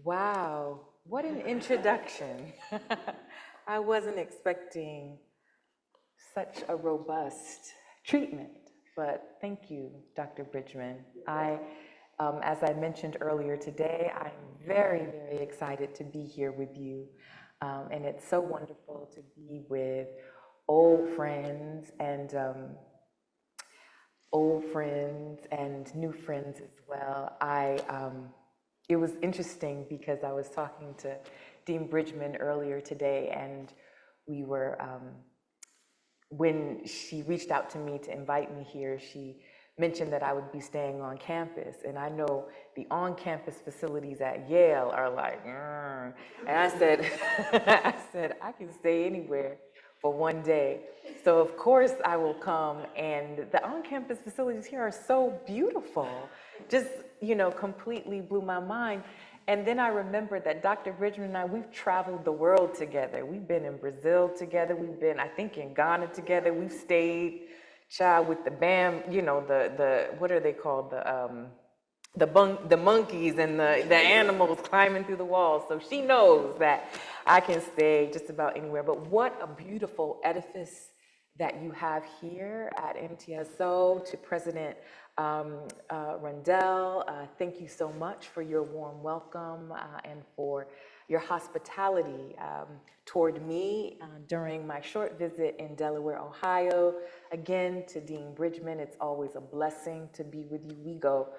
Wow, what an introduction. I wasn't expecting such a robust treatment, but thank you, Dr. Bridgman. As I mentioned earlier today, I'm very, very excited to be here with you. And it's so wonderful to be with old friends and new friends as well. It was interesting because I was talking to Dean Bridgman earlier today, and we were, when she reached out to me to invite me here, she mentioned that I would be staying on campus, and I know the on-campus facilities at Yale are like, and I said, I can stay anywhere for one day. So of course I will come, and the on-campus facilities here are so beautiful. Just, completely blew my mind. And then I remembered that Dr. Bridgman and I, we've traveled the world together. We've been in Brazil together. We've been, I think, in Ghana together. We've stayed, child, with the band, the what are they called? The monkeys and the animals climbing through the walls. So she knows that I can stay just about anywhere. But what a beautiful edifice that you have here at MTSO. To President Rundell, thank you so much for your warm welcome and for your hospitality toward me during my short visit in Delaware, Ohio. Again, to Dean Bridgman, it's always a blessing to be with you. We go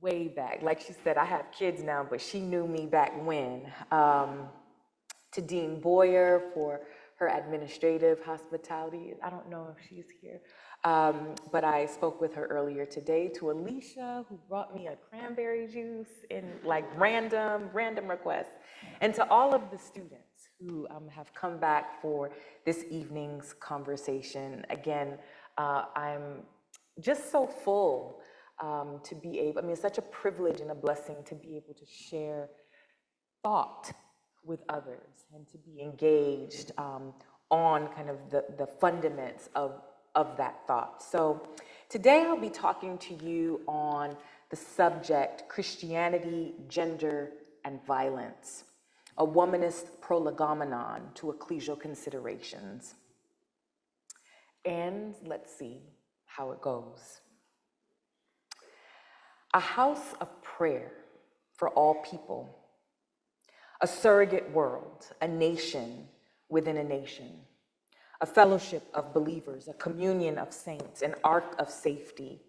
way back. Like she said, I have kids now, but she knew me back when. To Dean Boyer for her administrative hospitality. I don't know if she's here, but I spoke with her earlier today. To Alicia, who brought me a cranberry juice in like random requests. And to all of the students who have come back for this evening's conversation. Again, I'm just so full to be able, it's such a privilege and a blessing to be able to share thought with others and to be engaged on kind of the fundaments of that thought. So today I'll be talking to you on the subject Christianity, Gender, and Violence, a womanist prolegomenon to ecclesial considerations. And let's see how it goes. A house of prayer for all people, a surrogate world, a nation within a nation, a fellowship of believers, a communion of saints, an ark of safety,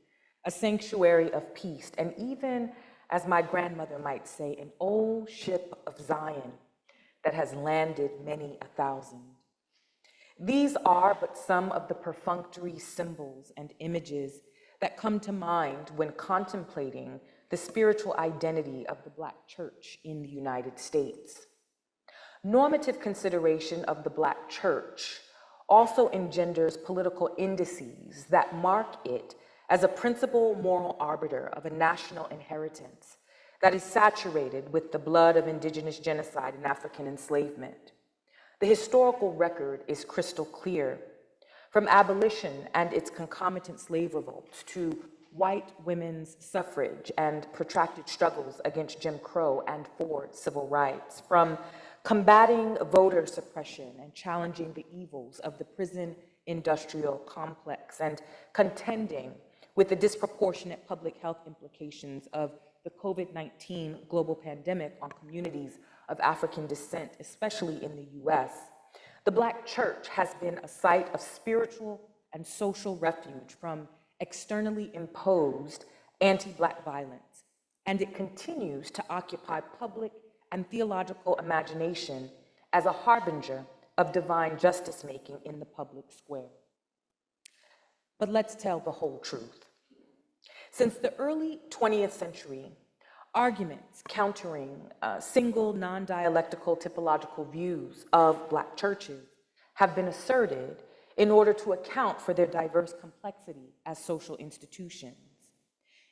a sanctuary of peace, and even, as my grandmother might say, an old ship of Zion that has landed many 1,000. These are but some of the perfunctory symbols and images that come to mind when contemplating the spiritual identity of the Black church in the United States. Normative consideration of the Black church also engenders political indices that mark it as a principal moral arbiter of a national inheritance that is saturated with the blood of indigenous genocide and African enslavement. The historical record is crystal clear. From abolition and its concomitant slave revolts to white women's suffrage and protracted struggles against Jim Crow and for civil rights, from combating voter suppression and challenging the evils of the prison industrial complex and contending with the disproportionate public health implications of the COVID-19 global pandemic on communities of African descent, especially in the US. The Black church has been a site of spiritual and social refuge from externally imposed anti-Black violence, and it continues to occupy public and theological imagination as a harbinger of divine justice-making in the public square. But let's tell the whole truth. Since the early 20th century, arguments countering single non-dialectical typological views of Black churches have been asserted in order to account for their diverse complexity as social institutions.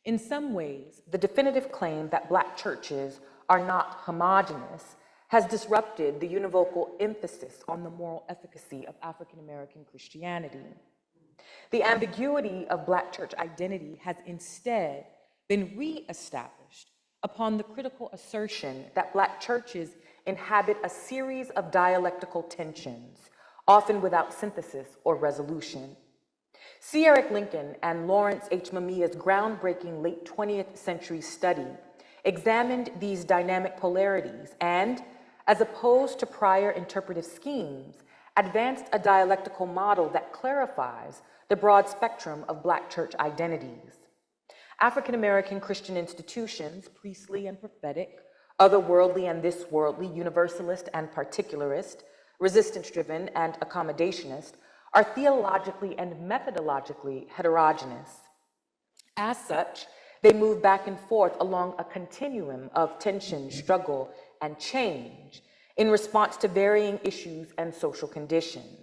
In some ways, the definitive claim that Black churches are not homogeneous has disrupted the univocal emphasis on the moral efficacy of African American Christianity. The ambiguity of Black church identity has instead been reestablished upon the critical assertion that Black churches inhabit a series of dialectical tensions, often without synthesis or resolution. C. Eric Lincoln and Lawrence H. Mamiya's groundbreaking late 20th century study examined these dynamic polarities and, as opposed to prior interpretive schemes, advanced a dialectical model that clarifies the broad spectrum of Black church identities. African American Christian institutions, priestly and prophetic, otherworldly and thisworldly, universalist and particularist, resistance-driven and accommodationist, are theologically and methodologically heterogeneous. As such, they move back and forth along a continuum of tension, struggle, and change in response to varying issues and social conditions.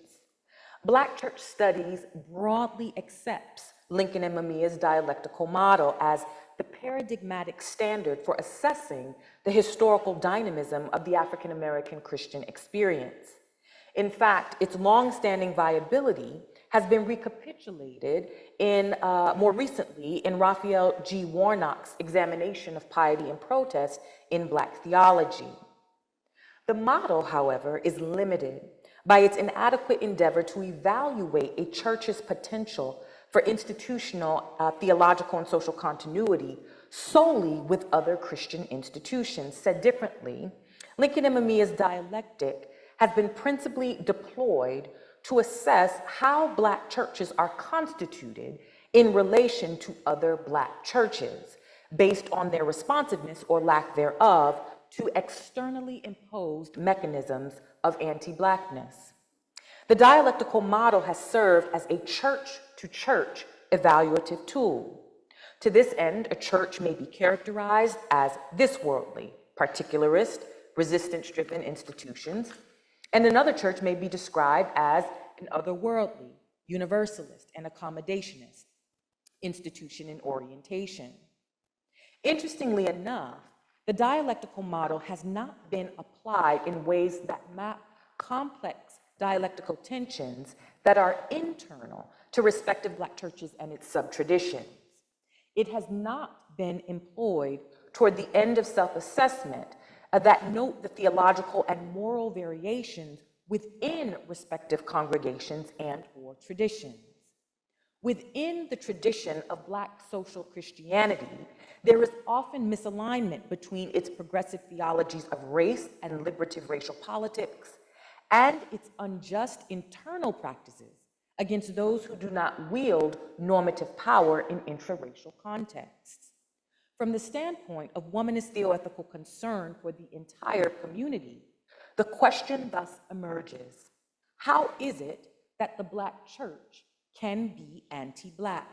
Black church studies broadly accepts Lincoln and Mamiya's dialectical model as the paradigmatic standard for assessing the historical dynamism of the African American Christian experience. In fact, its long-standing viability has been recapitulated more recently in Raphael G. Warnock's examination of piety and protest in Black theology. The model, however, is limited by its inadequate endeavor to evaluate a church's potential for institutional, theological, and social continuity solely with other Christian institutions. Said differently, Lincoln and Mamiya's dialectic has been principally deployed to assess how Black churches are constituted in relation to other Black churches, based on their responsiveness or lack thereof to externally imposed mechanisms of anti-Blackness. The dialectical model has served as a church-to-church evaluative tool. To this end, a church may be characterized as thisworldly, particularist, resistance-driven institutions, and another church may be described as an otherworldly, universalist, and accommodationist institution in orientation. Interestingly enough, the dialectical model has not been applied in ways that map complex dialectical tensions that are internal to respective Black churches and its sub-traditions. It has not been employed toward the end of self-assessment that note the theological and moral variations within respective congregations and or traditions. Within the tradition of Black social Christianity, there is often misalignment between its progressive theologies of race and liberative racial politics and its unjust internal practices against those who do not wield normative power in intraracial contexts. From the standpoint of womanist theoethical concern for the entire community, the question thus emerges: how is it that the Black church can be anti-Black?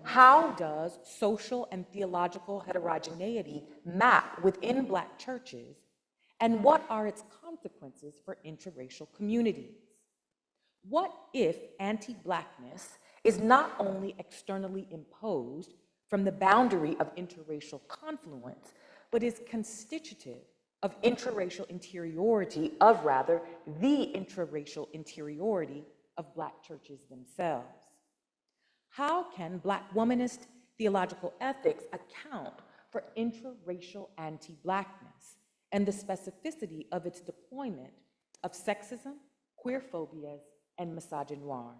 How does social and theological heterogeneity map within Black churches, and what are its consequences for interracial communities? What if anti-Blackness is not only externally imposed from the boundary of interracial confluence, but is constitutive of intraracial interiority, of rather the intraracial interiority of Black churches themselves? How can Black womanist theological ethics account for intraracial anti-Blackness and the specificity of its deployment of sexism, queer phobias, and misogynoir?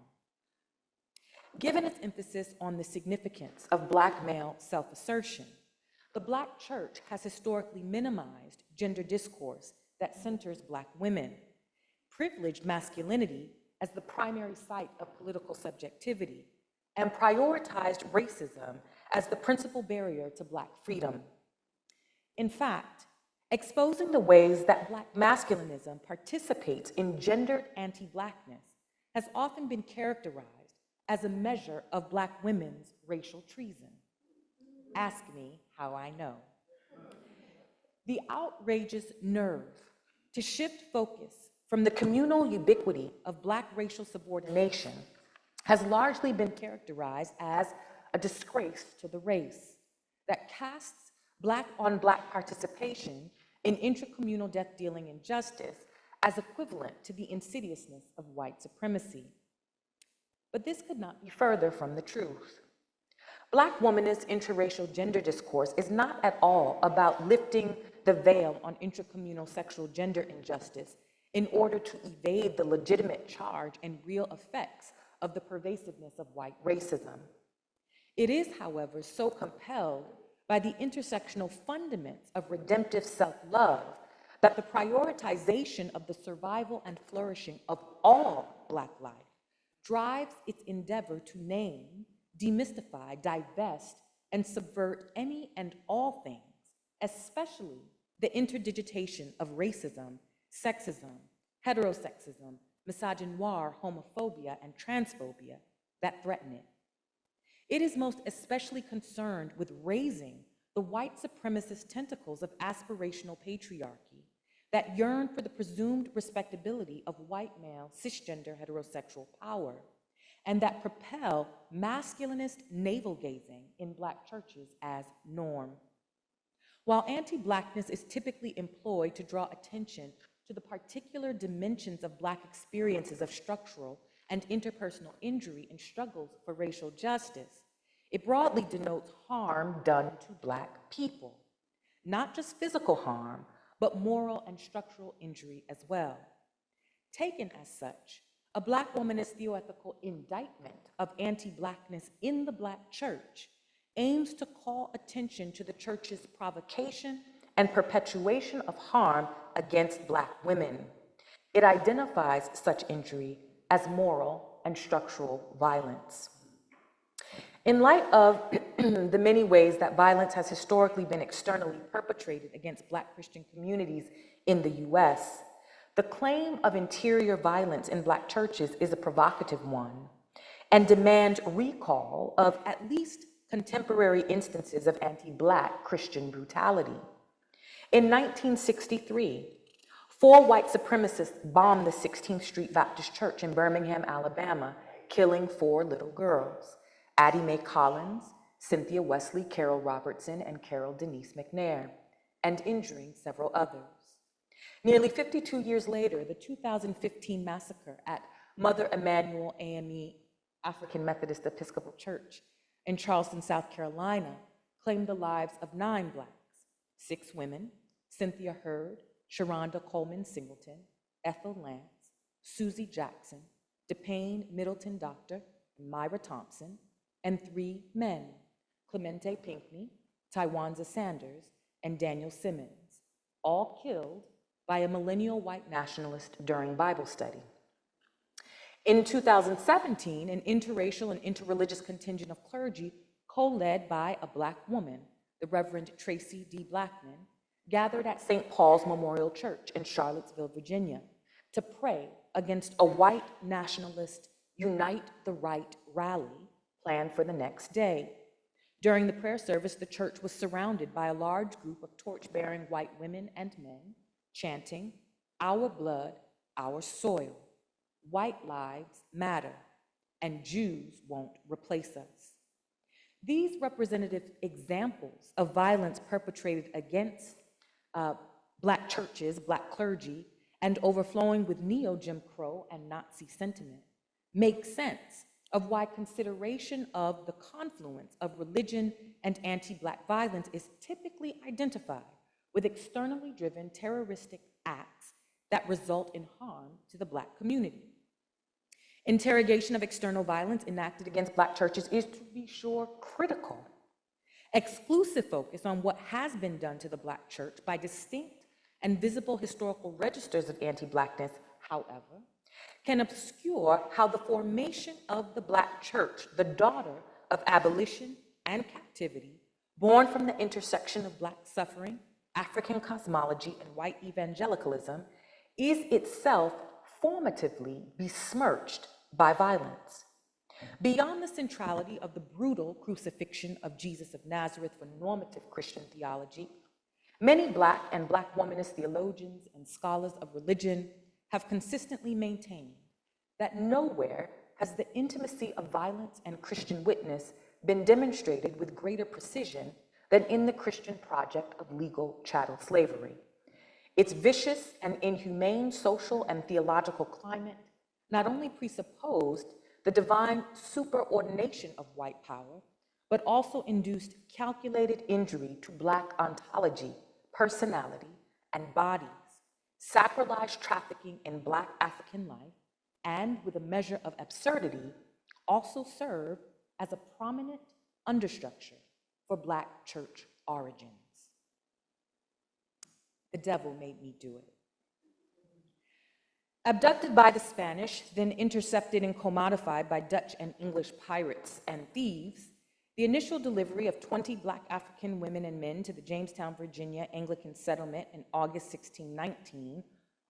Given its emphasis on the significance of Black male self-assertion, the Black church has historically minimized gender discourse that centers Black women, privileged masculinity as the primary site of political subjectivity, and prioritized racism as the principal barrier to Black freedom. In fact, exposing the ways that Black masculinism participates in gendered anti-Blackness has often been characterized as a measure of Black women's racial treason. Ask me how I know. The outrageous nerve to shift focus from the communal ubiquity of Black racial subordination has largely been characterized as a disgrace to the race that casts Black on Black participation in intracommunal death dealing and justice as equivalent to the insidiousness of white supremacy. But this could not be further from the truth. Black womanist interracial gender discourse is not at all about lifting the veil on intracommunal sexual gender injustice in order to evade the legitimate charge and real effects of the pervasiveness of white racism. It is, however, so compelled by the intersectional fundaments of redemptive self-love that the prioritization of the survival and flourishing of all Black life drives its endeavor to name, demystify, divest, and subvert any and all things, especially the interdigitation of racism, sexism, heterosexism, misogynoir, homophobia, and transphobia that threaten it. It is most especially concerned with raising the white supremacist tentacles of aspirational patriarchy that yearn for the presumed respectability of white male cisgender heterosexual power and that propel masculinist navel-gazing in Black churches as norm. While anti-Blackness is typically employed to draw attention to the particular dimensions of Black experiences of structural and interpersonal injury and struggles for racial justice, it broadly denotes harm done to Black people, not just physical harm, but moral and structural injury as well. Taken as such, a Black womanist theoethical indictment of anti-Blackness in the Black church aims to call attention to the church's provocation and perpetuation of harm against Black women. It identifies such injury as moral and structural violence. In light of the many ways that violence has historically been externally perpetrated against Black Christian communities in the US, the claim of interior violence in Black churches is a provocative one and demands recall of at least contemporary instances of anti-Black Christian brutality. In 1963, 4 white supremacists bombed the 16th Street Baptist Church in Birmingham, Alabama, killing 4 little girls: Addie Mae Collins, Cynthia Wesley, Carol Robertson, and Carol Denise McNair, and injuring several others. Nearly 52 years later, the 2015 massacre at Mother Emanuel AME African Methodist Episcopal Church in Charleston, South Carolina, claimed the lives of 9 Blacks, 6 women: Cynthia Hurd, Sharonda Coleman Singleton, Ethel Lance, Susie Jackson, DePayne Middleton Doctor, and Myra Thompson, and 3 men, Clemente Pinckney, Tywanza Sanders, and Daniel Simmons, all killed by a millennial white nationalist during Bible study. In 2017, an interracial and interreligious contingent of clergy, co-led by a Black woman, the Reverend Tracy D. Blackman, gathered at St. Paul's Memorial Church in Charlottesville, Virginia, to pray against a white nationalist Unite the Right rally planned for the next day. During the prayer service, the church was surrounded by a large group of torch-bearing white women and men, chanting, "Our blood, our soil, white lives matter, and Jews won't replace us." These representative examples of violence perpetrated against Black churches, Black clergy, and overflowing with neo-Jim Crow and Nazi sentiment make sense of why consideration of the confluence of religion and anti-Black violence is typically identified with externally driven terroristic acts that result in harm to the Black community. Interrogation of external violence enacted against Black churches is, to be sure, critical. Exclusive focus on what has been done to the Black church by distinct and visible historical registers of anti-Blackness, however, can obscure how the formation of the Black church, the daughter of abolition and captivity, born from the intersection of Black suffering, African cosmology, and white evangelicalism, is itself formatively besmirched by violence. Beyond the centrality of the brutal crucifixion of Jesus of Nazareth for normative Christian theology, many Black and Black womanist theologians and scholars of religion have consistently maintained that nowhere has the intimacy of violence and Christian witness been demonstrated with greater precision than in the Christian project of legal chattel slavery. Its vicious and inhumane social and theological climate not only presupposed the divine superordination of white power, but also induced calculated injury to Black ontology, personality, and bodies, sacralized trafficking in Black African life, and with a measure of absurdity, also served as a prominent understructure for Black church origins. The devil made me do it. Abducted by the Spanish, then intercepted and commodified by Dutch and English pirates and thieves, the initial delivery of 20 Black African women and men to the Jamestown, Virginia Anglican settlement in August 1619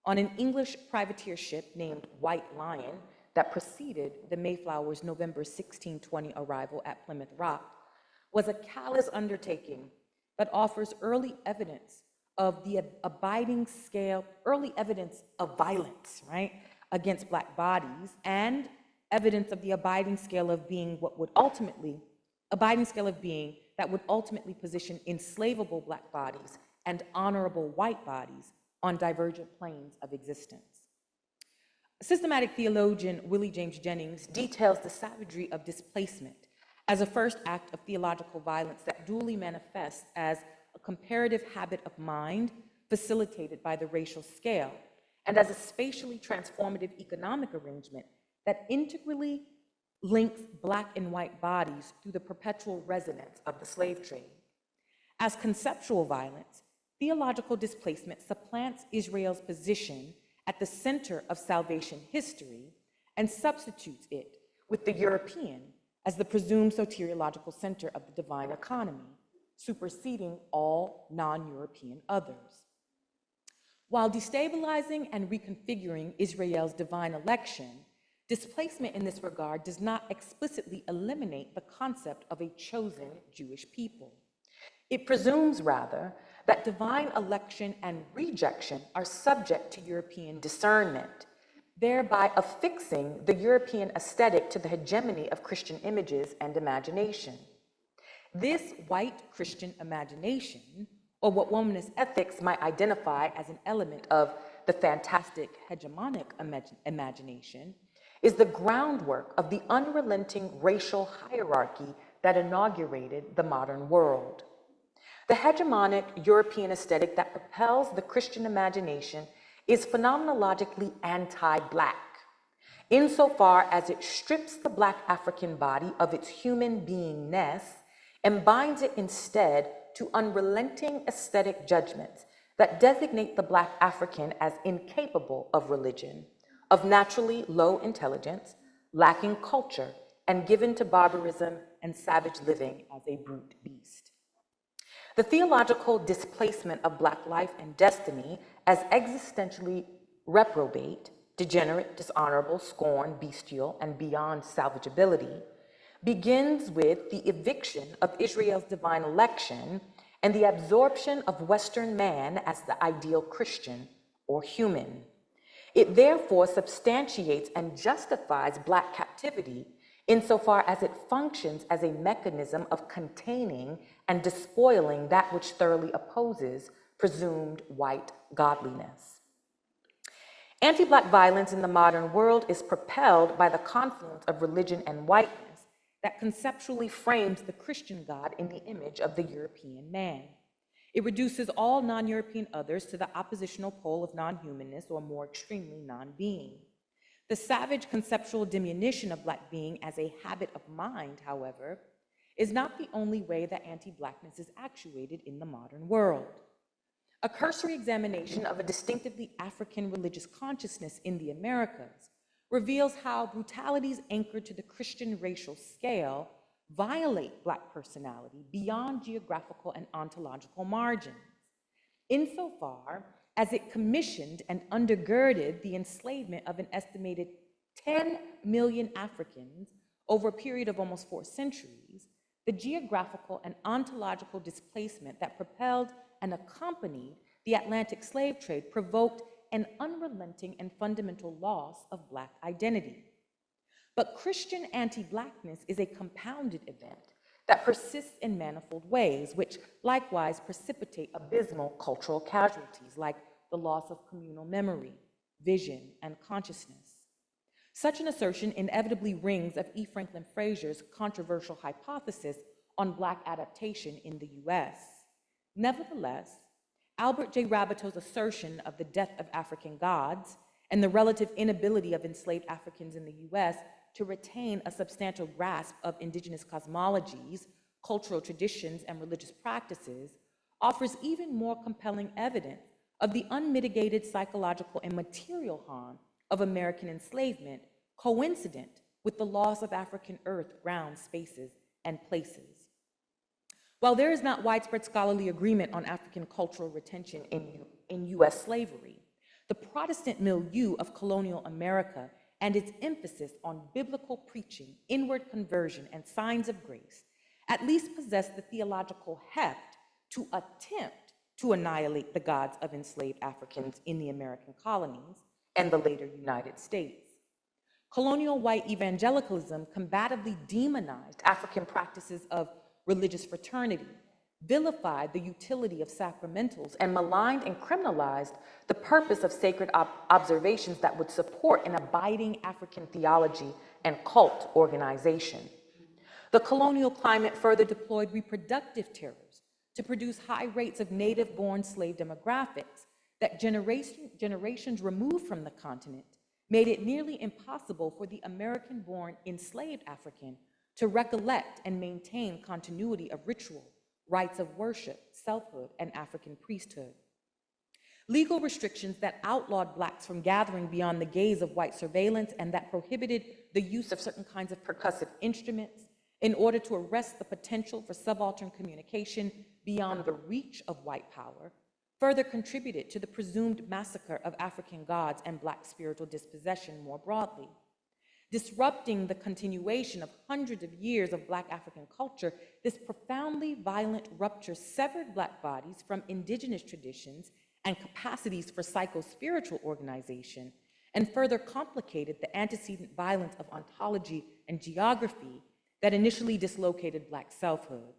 on an English privateer ship named White Lion that preceded the Mayflower's November 1620 arrival at Plymouth Rock was a callous undertaking that offers early evidence of the early evidence of violence, right, against Black bodies, and evidence of the abiding scale of being that would ultimately position enslavable Black bodies and honorable white bodies on divergent planes of existence. Systematic theologian Willie James Jennings details the savagery of displacement as a first act of theological violence that duly manifests as a comparative habit of mind facilitated by the racial scale, and as a spatially transformative economic arrangement that integrally links Black and white bodies through the perpetual resonance of the slave trade. As conceptual violence, theological displacement supplants Israel's position at the center of salvation history and substitutes it with the European as the presumed soteriological center of the divine economy, superseding all non-European others. While destabilizing and reconfiguring Israel's divine election, displacement in this regard does not explicitly eliminate the concept of a chosen Jewish people. It presumes, rather, that divine election and rejection are subject to European discernment, thereby affixing the European aesthetic to the hegemony of Christian images and imagination. This white Christian imagination, or what womanist ethics might identify as an element of the fantastic hegemonic imagination, is the groundwork of the unrelenting racial hierarchy that inaugurated the modern world. The hegemonic European aesthetic that propels the Christian imagination is phenomenologically anti-Black, insofar as it strips the Black African body of its human beingness and binds it instead to unrelenting aesthetic judgments that designate the Black African as incapable of religion, of naturally low intelligence, lacking culture, and given to barbarism and savage living as a brute beast. The theological displacement of Black life and destiny as existentially reprobate, degenerate, dishonorable, scorned, bestial, and beyond salvageability begins with the eviction of Israel's divine election and the absorption of Western man as the ideal Christian or human. It therefore substantiates and justifies Black captivity insofar as it functions as a mechanism of containing and despoiling that which thoroughly opposes presumed white godliness. Anti-Black violence in the modern world is propelled by the confluence of religion and whiteness that conceptually frames the Christian God in the image of the European man. It reduces all non-European others to the oppositional pole of non-humanness, or more extremely, non-being. The savage conceptual diminution of Black being as a habit of mind, however, is not the only way that anti-Blackness is actuated in the modern world. A cursory examination of a distinctively African religious consciousness in the Americas reveals how brutalities anchored to the Christian racial scale violate Black personality beyond geographical and ontological margins, insofar as it commissioned and undergirded the enslavement of an estimated 10 million Africans over a period of almost 4 centuries. The geographical and ontological displacement that propelled and accompanied the Atlantic slave trade provoked an unrelenting and fundamental loss of Black identity. But Christian anti-Blackness is a compounded event that persists in manifold ways, which likewise precipitate abysmal cultural casualties like the loss of communal memory, vision, and consciousness. Such an assertion inevitably rings of E. Franklin Frazier's controversial hypothesis on Black adaptation in the US. Nevertheless, Albert J. Rabato's assertion of the death of African gods and the relative inability of enslaved Africans in the US to retain a substantial grasp of indigenous cosmologies, cultural traditions, and religious practices offers even more compelling evidence of the unmitigated psychological and material harm of American enslavement, coincident with the loss of African earth, ground, spaces, and places. While there is not widespread scholarly agreement on African cultural retention in US slavery, the Protestant milieu of colonial America and its emphasis on biblical preaching, inward conversion, and signs of grace at least possess the theological heft to attempt to annihilate the gods of enslaved Africans in the American colonies and the later United States. Colonial white evangelicalism combatively demonized African practices of religious fraternity, vilified the utility of sacramentals, and maligned and criminalized the purpose of sacred observations that would support an abiding African theology and cult organization. The colonial climate further deployed reproductive terrors to produce high rates of native-born slave demographics that generations removed from the continent made it nearly impossible for the American-born enslaved African to recollect and maintain continuity of ritual, rites of worship, selfhood, and African priesthood. Legal restrictions that outlawed Blacks from gathering beyond the gaze of white surveillance and that prohibited the use of certain kinds of percussive instruments in order to arrest the potential for subaltern communication beyond the reach of white power further contributed to the presumed massacre of African gods and Black spiritual dispossession more broadly. Disrupting the continuation of hundreds of years of Black African culture, this profoundly violent rupture severed Black bodies from indigenous traditions and capacities for psycho-spiritual organization, and further complicated the antecedent violence of ontology and geography that initially dislocated Black selfhood.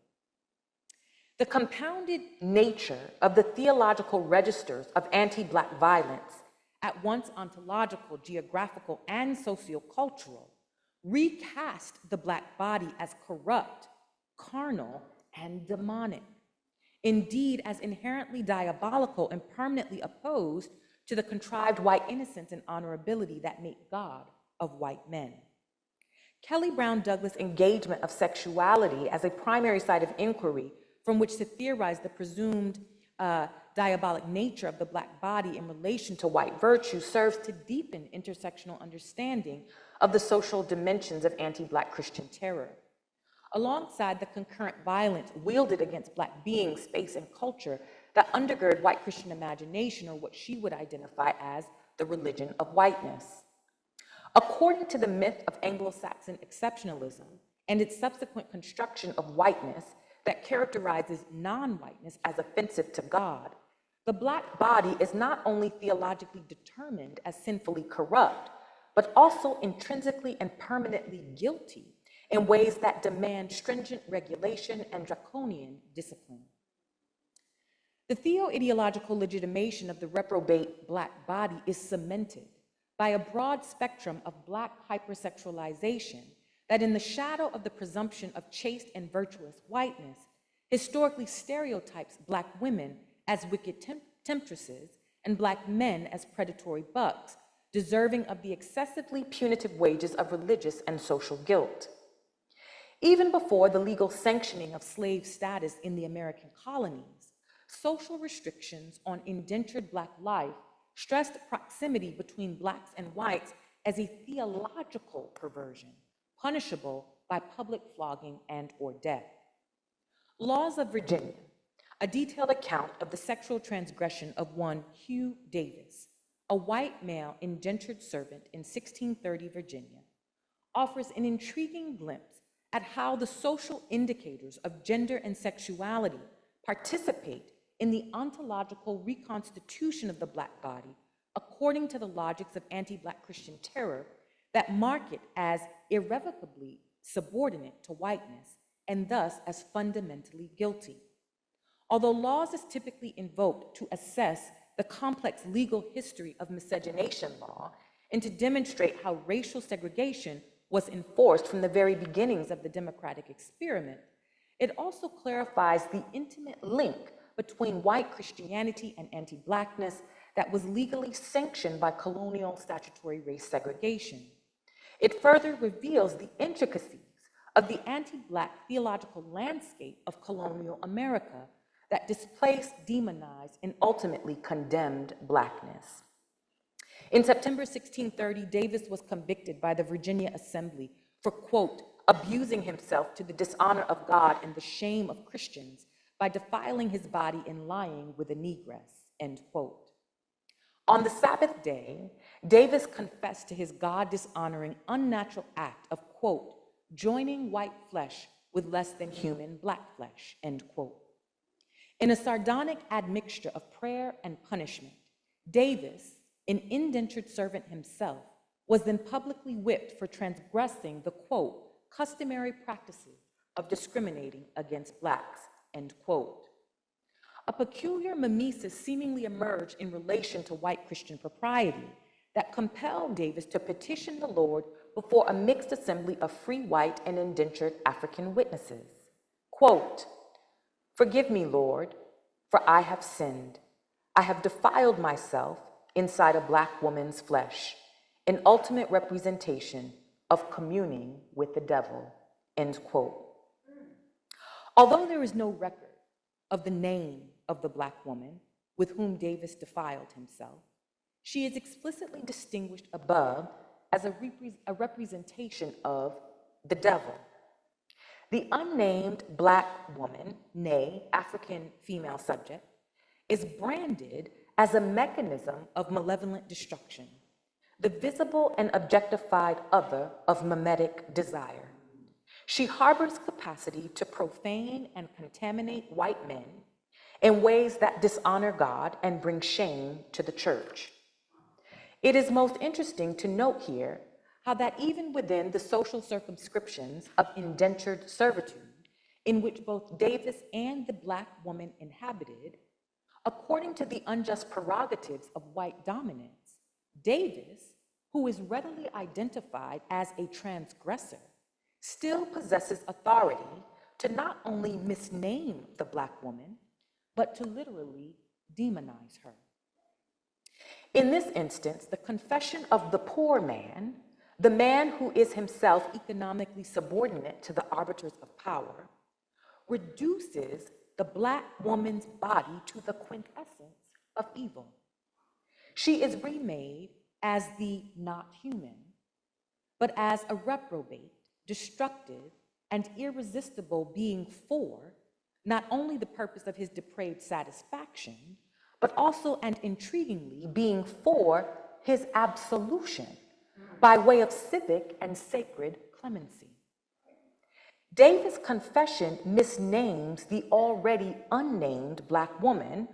The compounded nature of the theological registers of anti-Black violence, at once ontological, geographical, and sociocultural, recast the Black body as corrupt, carnal, and demonic. Indeed, as inherently diabolical and permanently opposed to the contrived white innocence and honorability that make God of white men. Kelly Brown Douglas' engagement of sexuality as a primary site of inquiry from which to theorize the presumed diabolic nature of the Black body in relation to white virtue serves to deepen intersectional understanding of the social dimensions of anti-Black Christian terror. Alongside the concurrent violence wielded against Black beings, space, and culture that undergird white Christian imagination, or what she would identify as the religion of whiteness. According to the myth of Anglo-Saxon exceptionalism and its subsequent construction of whiteness that characterizes non-whiteness as offensive to God, the Black body is not only theologically determined as sinfully corrupt, but also intrinsically and permanently guilty in ways that demand stringent regulation and draconian discipline. The theo-ideological legitimation of the reprobate Black body is cemented by a broad spectrum of Black hypersexualization that, in the shadow of the presumption of chaste and virtuous whiteness, historically stereotypes Black women as wicked temptresses and Black men as predatory bucks, deserving of the excessively punitive wages of religious and social guilt. Even before the legal sanctioning of slave status in the American colonies, social restrictions on indentured Black life stressed proximity between Blacks and whites as a theological perversion, punishable by public flogging and/or death. Laws of Virginia, a detailed account of the sexual transgression of one Hugh Davis, a white male indentured servant in 1630 Virginia, offers an intriguing glimpse at how the social indicators of gender and sexuality participate in the ontological reconstitution of the Black body according to the logics of anti-Black Christian terror that mark it as irrevocably subordinate to whiteness and thus as fundamentally guilty. Although laws is typically invoked to assess the complex legal history of miscegenation law and to demonstrate how racial segregation was enforced from the very beginnings of the democratic experiment, it also clarifies the intimate link between white Christianity and anti-Blackness that was legally sanctioned by colonial statutory race segregation. It further reveals the intricacies of the anti-Black theological landscape of colonial America that displaced, demonized, and ultimately condemned Blackness. In September 1630, Davis was convicted by the Virginia Assembly for, quote, abusing himself to the dishonor of God and the shame of Christians by defiling his body and lying with a negress, end quote. On the Sabbath day, Davis confessed to his God-dishonoring, unnatural act of, quote, joining white flesh with less than human Black flesh, end quote. In a sardonic admixture of prayer and punishment, Davis, an indentured servant himself, was then publicly whipped for transgressing the, quote, customary practices of discriminating against Blacks, end quote. A peculiar mimesis seemingly emerged in relation to white Christian propriety that compelled Davis to petition the Lord before a mixed assembly of free white and indentured African witnesses. Quote, forgive me, Lord, for I have sinned. I have defiled myself inside a Black woman's flesh, an ultimate representation of communing with the devil, end quote. Although there is no record of the name of the Black woman with whom Davis defiled himself, she is explicitly distinguished above as a representation of the devil. The unnamed Black woman, nay, African female subject, is branded as a mechanism of malevolent destruction, the visible and objectified other of mimetic desire. She harbors capacity to profane and contaminate white men in ways that dishonor God and bring shame to the church. It is most interesting to note here how that even within the social circumscriptions of indentured servitude, in which both Davis and the Black woman inhabited, according to the unjust prerogatives of white dominance, Davis, who is readily identified as a transgressor, still possesses authority to not only misname the Black woman, but to literally demonize her. In this instance, the confession of the poor man, the man who is himself economically subordinate to the arbiters of power, reduces the Black woman's body to the quintessence of evil. She is remade as the not human, but as a reprobate, destructive, and irresistible being for not only the purpose of his depraved satisfaction, but also and intriguingly being for his absolution by way of civic and sacred clemency. Davis' confession misnames the already unnamed Black woman,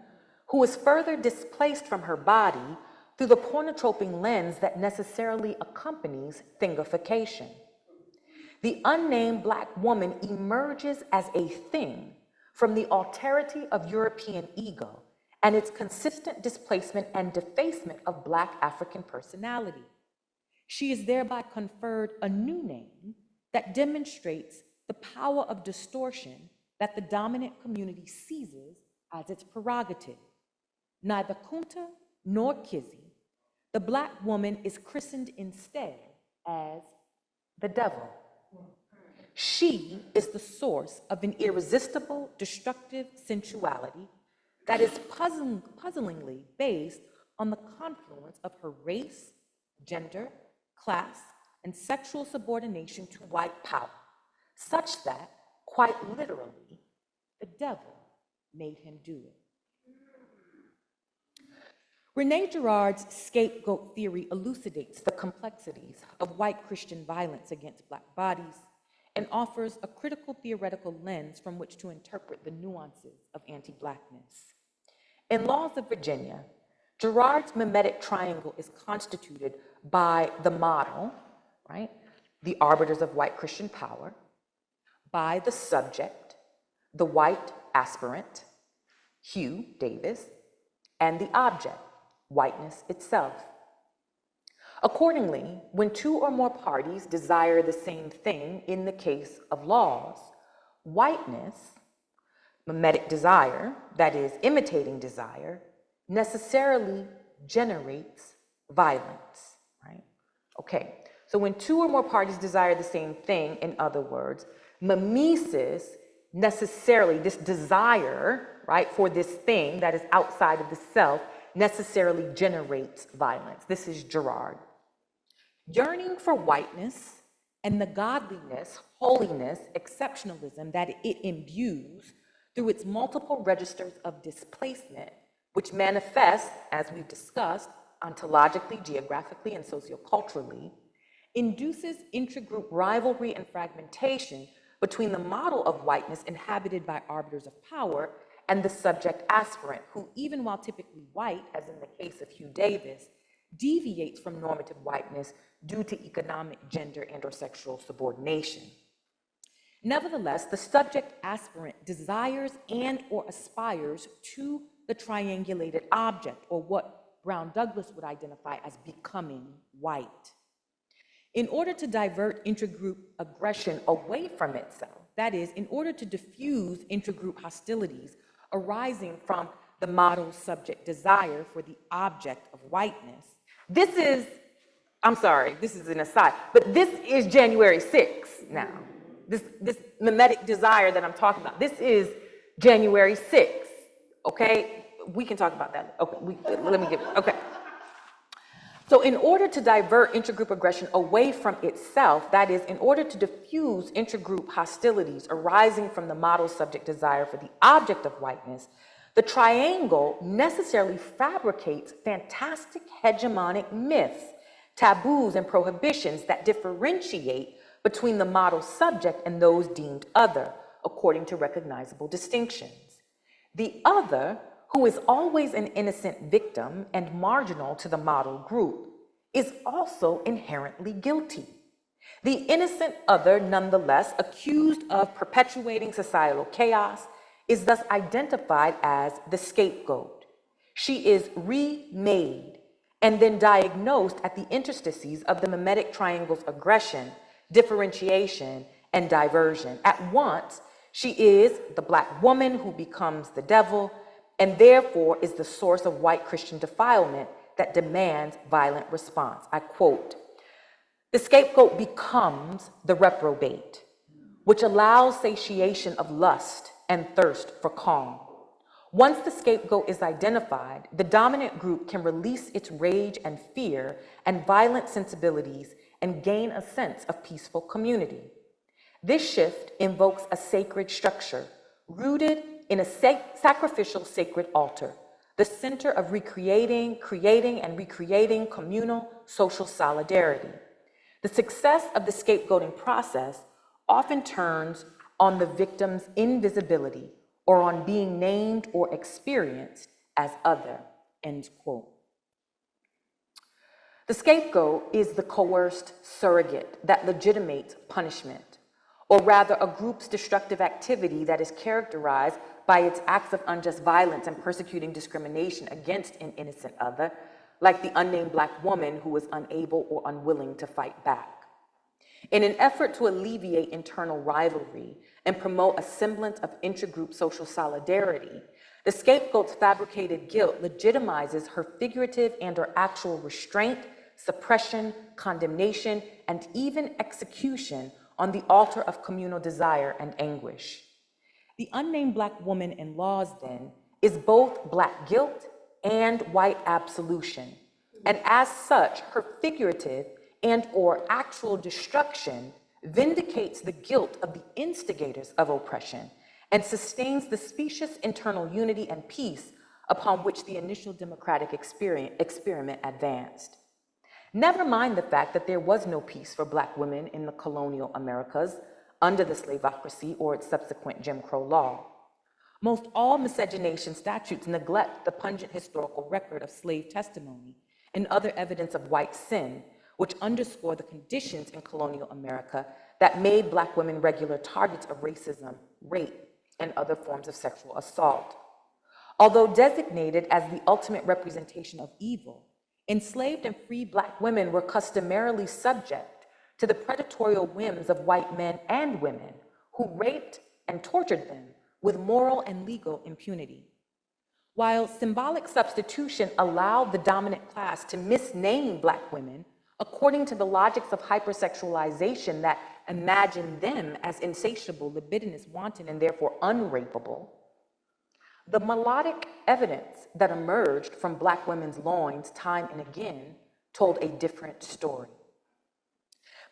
who is further displaced from her body through the pornotroping lens that necessarily accompanies thingification. The unnamed Black woman emerges as a thing from the alterity of European ego and its consistent displacement and defacement of Black African personality. She is thereby conferred a new name that demonstrates the power of distortion that the dominant community seizes as its prerogative. Neither Kunta nor Kizzy, the Black woman is christened instead as the devil. She is the source of an irresistible, destructive sensuality that is puzzlingly based on the confluence of her race, gender, class, and sexual subordination to white power, such that, quite literally, the devil made him do it. René Girard's scapegoat theory elucidates the complexities of white Christian violence against Black bodies and offers a critical theoretical lens from which to interpret the nuances of anti-Blackness. In Laws of Virginia, Girard's mimetic triangle is constituted by the model, right, the arbiters of white Christian power, by the subject, the white aspirant, Hugh Davis, and the object, whiteness itself. Accordingly, when two or more parties desire the same thing in the case of laws, whiteness, mimetic desire, that is, imitating desire, necessarily generates violence, right? Okay, so when two or more parties desire the same thing, in other words, mimesis necessarily, this desire, right, for this thing that is outside of the self, necessarily generates violence. This is Girard. Yearning for whiteness and the godliness, holiness, exceptionalism that it imbues through its multiple registers of displacement, which manifests, as we've discussed, ontologically, geographically, and socioculturally, induces intragroup rivalry and fragmentation between the model of whiteness inhabited by arbiters of power and the subject aspirant, who, even while typically white, as in the case of Hugh Davis, deviates from normative whiteness due to economic, gender, and/or sexual subordination. Nevertheless, the subject aspirant desires and/or aspires to the triangulated object, or what Brown Douglas would identify as becoming white. In order to divert intragroup aggression away from itself, that is, in order to diffuse intragroup hostilities arising from the model subject desire for the object of whiteness, this is, I'm sorry, this is an aside, but this is January 6th now. This mimetic desire that I'm talking about, this is January 6th, okay? We can talk about that. Okay, okay. So in order to divert intragroup aggression away from itself, that is, in order to diffuse intragroup hostilities arising from the model subject desire for the object of whiteness, the triangle necessarily fabricates fantastic hegemonic myths, taboos, and prohibitions that differentiate between the model subject and those deemed other, according to recognizable distinctions. The other, who is always an innocent victim and marginal to the model group, is also inherently guilty. The innocent other, nonetheless, accused of perpetuating societal chaos, is thus identified as the scapegoat. She is remade and then diagnosed at the interstices of the mimetic triangle's aggression, differentiation, and diversion. At once, she is the Black woman who becomes the devil, and therefore is the source of white Christian defilement that demands violent response. I quote, "The scapegoat becomes the reprobate, which allows satiation of lust and thirst for calm. Once the scapegoat is identified, the dominant group can release its rage and fear and violent sensibilities and gain a sense of peaceful community. This shift invokes a sacred structure rooted in a sacrificial sacred altar, the center of recreating, creating, and recreating communal social solidarity. The success of the scapegoating process often turns on the victim's invisibility or on being named or experienced as other," end quote. The scapegoat is the coerced surrogate that legitimates punishment, or rather a group's destructive activity that is characterized by its acts of unjust violence and persecuting discrimination against an innocent other, like the unnamed Black woman who was unable or unwilling to fight back. In an effort to alleviate internal rivalry and promote a semblance of intragroup social solidarity, the scapegoat's fabricated guilt legitimizes her figurative and/or actual restraint, suppression, condemnation, and even execution on the altar of communal desire and anguish. The unnamed Black woman in laws, then, is both Black guilt and white absolution, and as such, her figurative and/or actual destruction vindicates the guilt of the instigators of oppression and sustains the specious internal unity and peace upon which the initial democratic experiment advanced. Never mind the fact that there was no peace for Black women in the colonial Americas under the slavocracy or its subsequent Jim Crow law. Most all miscegenation statutes neglect the pungent historical record of slave testimony and other evidence of white sin, which underscore the conditions in colonial America that made Black women regular targets of racism, rape, and other forms of sexual assault. Although designated as the ultimate representation of evil, enslaved and free Black women were customarily subject to the predatorial whims of white men and women who raped and tortured them with moral and legal impunity. While symbolic substitution allowed the dominant class to misname Black women according to the logics of hypersexualization that imagined them as insatiable, libidinous, wanton, and therefore unrapeable, the melodic evidence that emerged from Black women's loins time and again told a different story.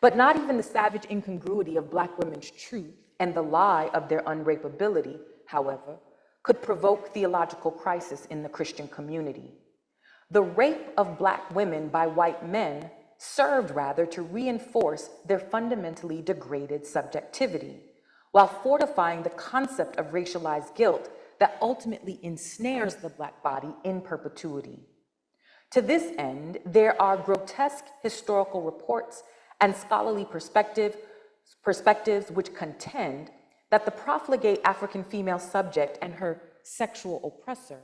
But not even the savage incongruity of Black women's truth and the lie of their unrapeability, however, could provoke theological crisis in the Christian community. The rape of Black women by white men served rather to reinforce their fundamentally degraded subjectivity, while fortifying the concept of racialized guilt that ultimately ensnares the Black body in perpetuity. To this end, there are grotesque historical reports and scholarly perspectives which contend that the profligate African female subject and her sexual oppressor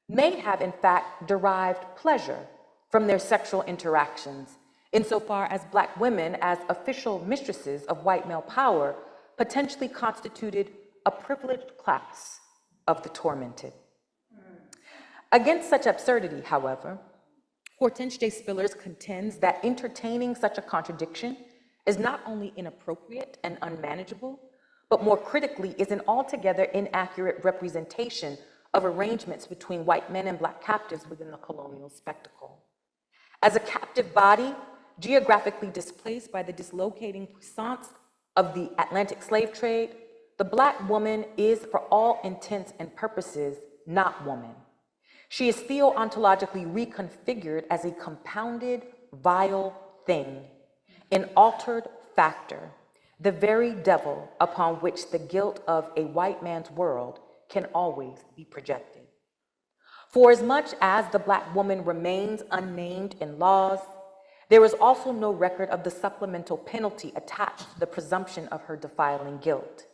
may have in fact derived pleasure from their sexual interactions, insofar as Black women as official mistresses of white male power potentially constituted a privileged class of the tormented. Against such absurdity, however, Hortense J. Spillers contends that entertaining such a contradiction is not only inappropriate and unmanageable, but more critically is an altogether inaccurate representation of arrangements between white men and Black captives within the colonial spectacle. As a captive body, geographically displaced by the dislocating puissance of the Atlantic slave trade, the Black woman is, for all intents and purposes, not woman. She is theo-ontologically reconfigured as a compounded, vile thing, an altered factor, the very devil upon which the guilt of a white man's world can always be projected. For as much as the Black woman remains unnamed in laws, there is also no record of the supplemental penalty attached to the presumption of her defiling guilt.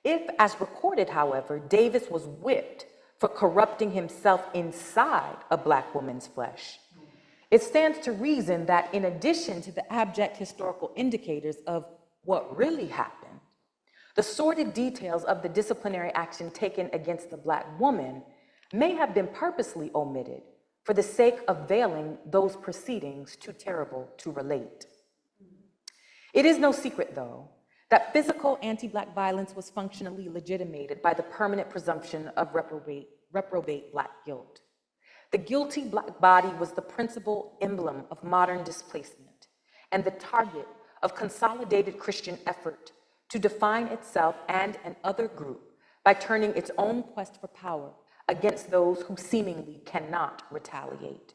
If, as recorded, however, Davis was whipped for corrupting himself inside a Black woman's flesh, it stands to reason that in addition to the abject historical indicators of what really happened, the sordid details of the disciplinary action taken against the Black woman may have been purposely omitted for the sake of veiling those proceedings too terrible to relate. It is no secret, though, that physical anti-Black violence was functionally legitimated by the permanent presumption of reprobate Black guilt. The guilty Black body was the principal emblem of modern displacement and the target of consolidated Christian effort to define itself and an other group by turning its own quest for power against those who seemingly cannot retaliate.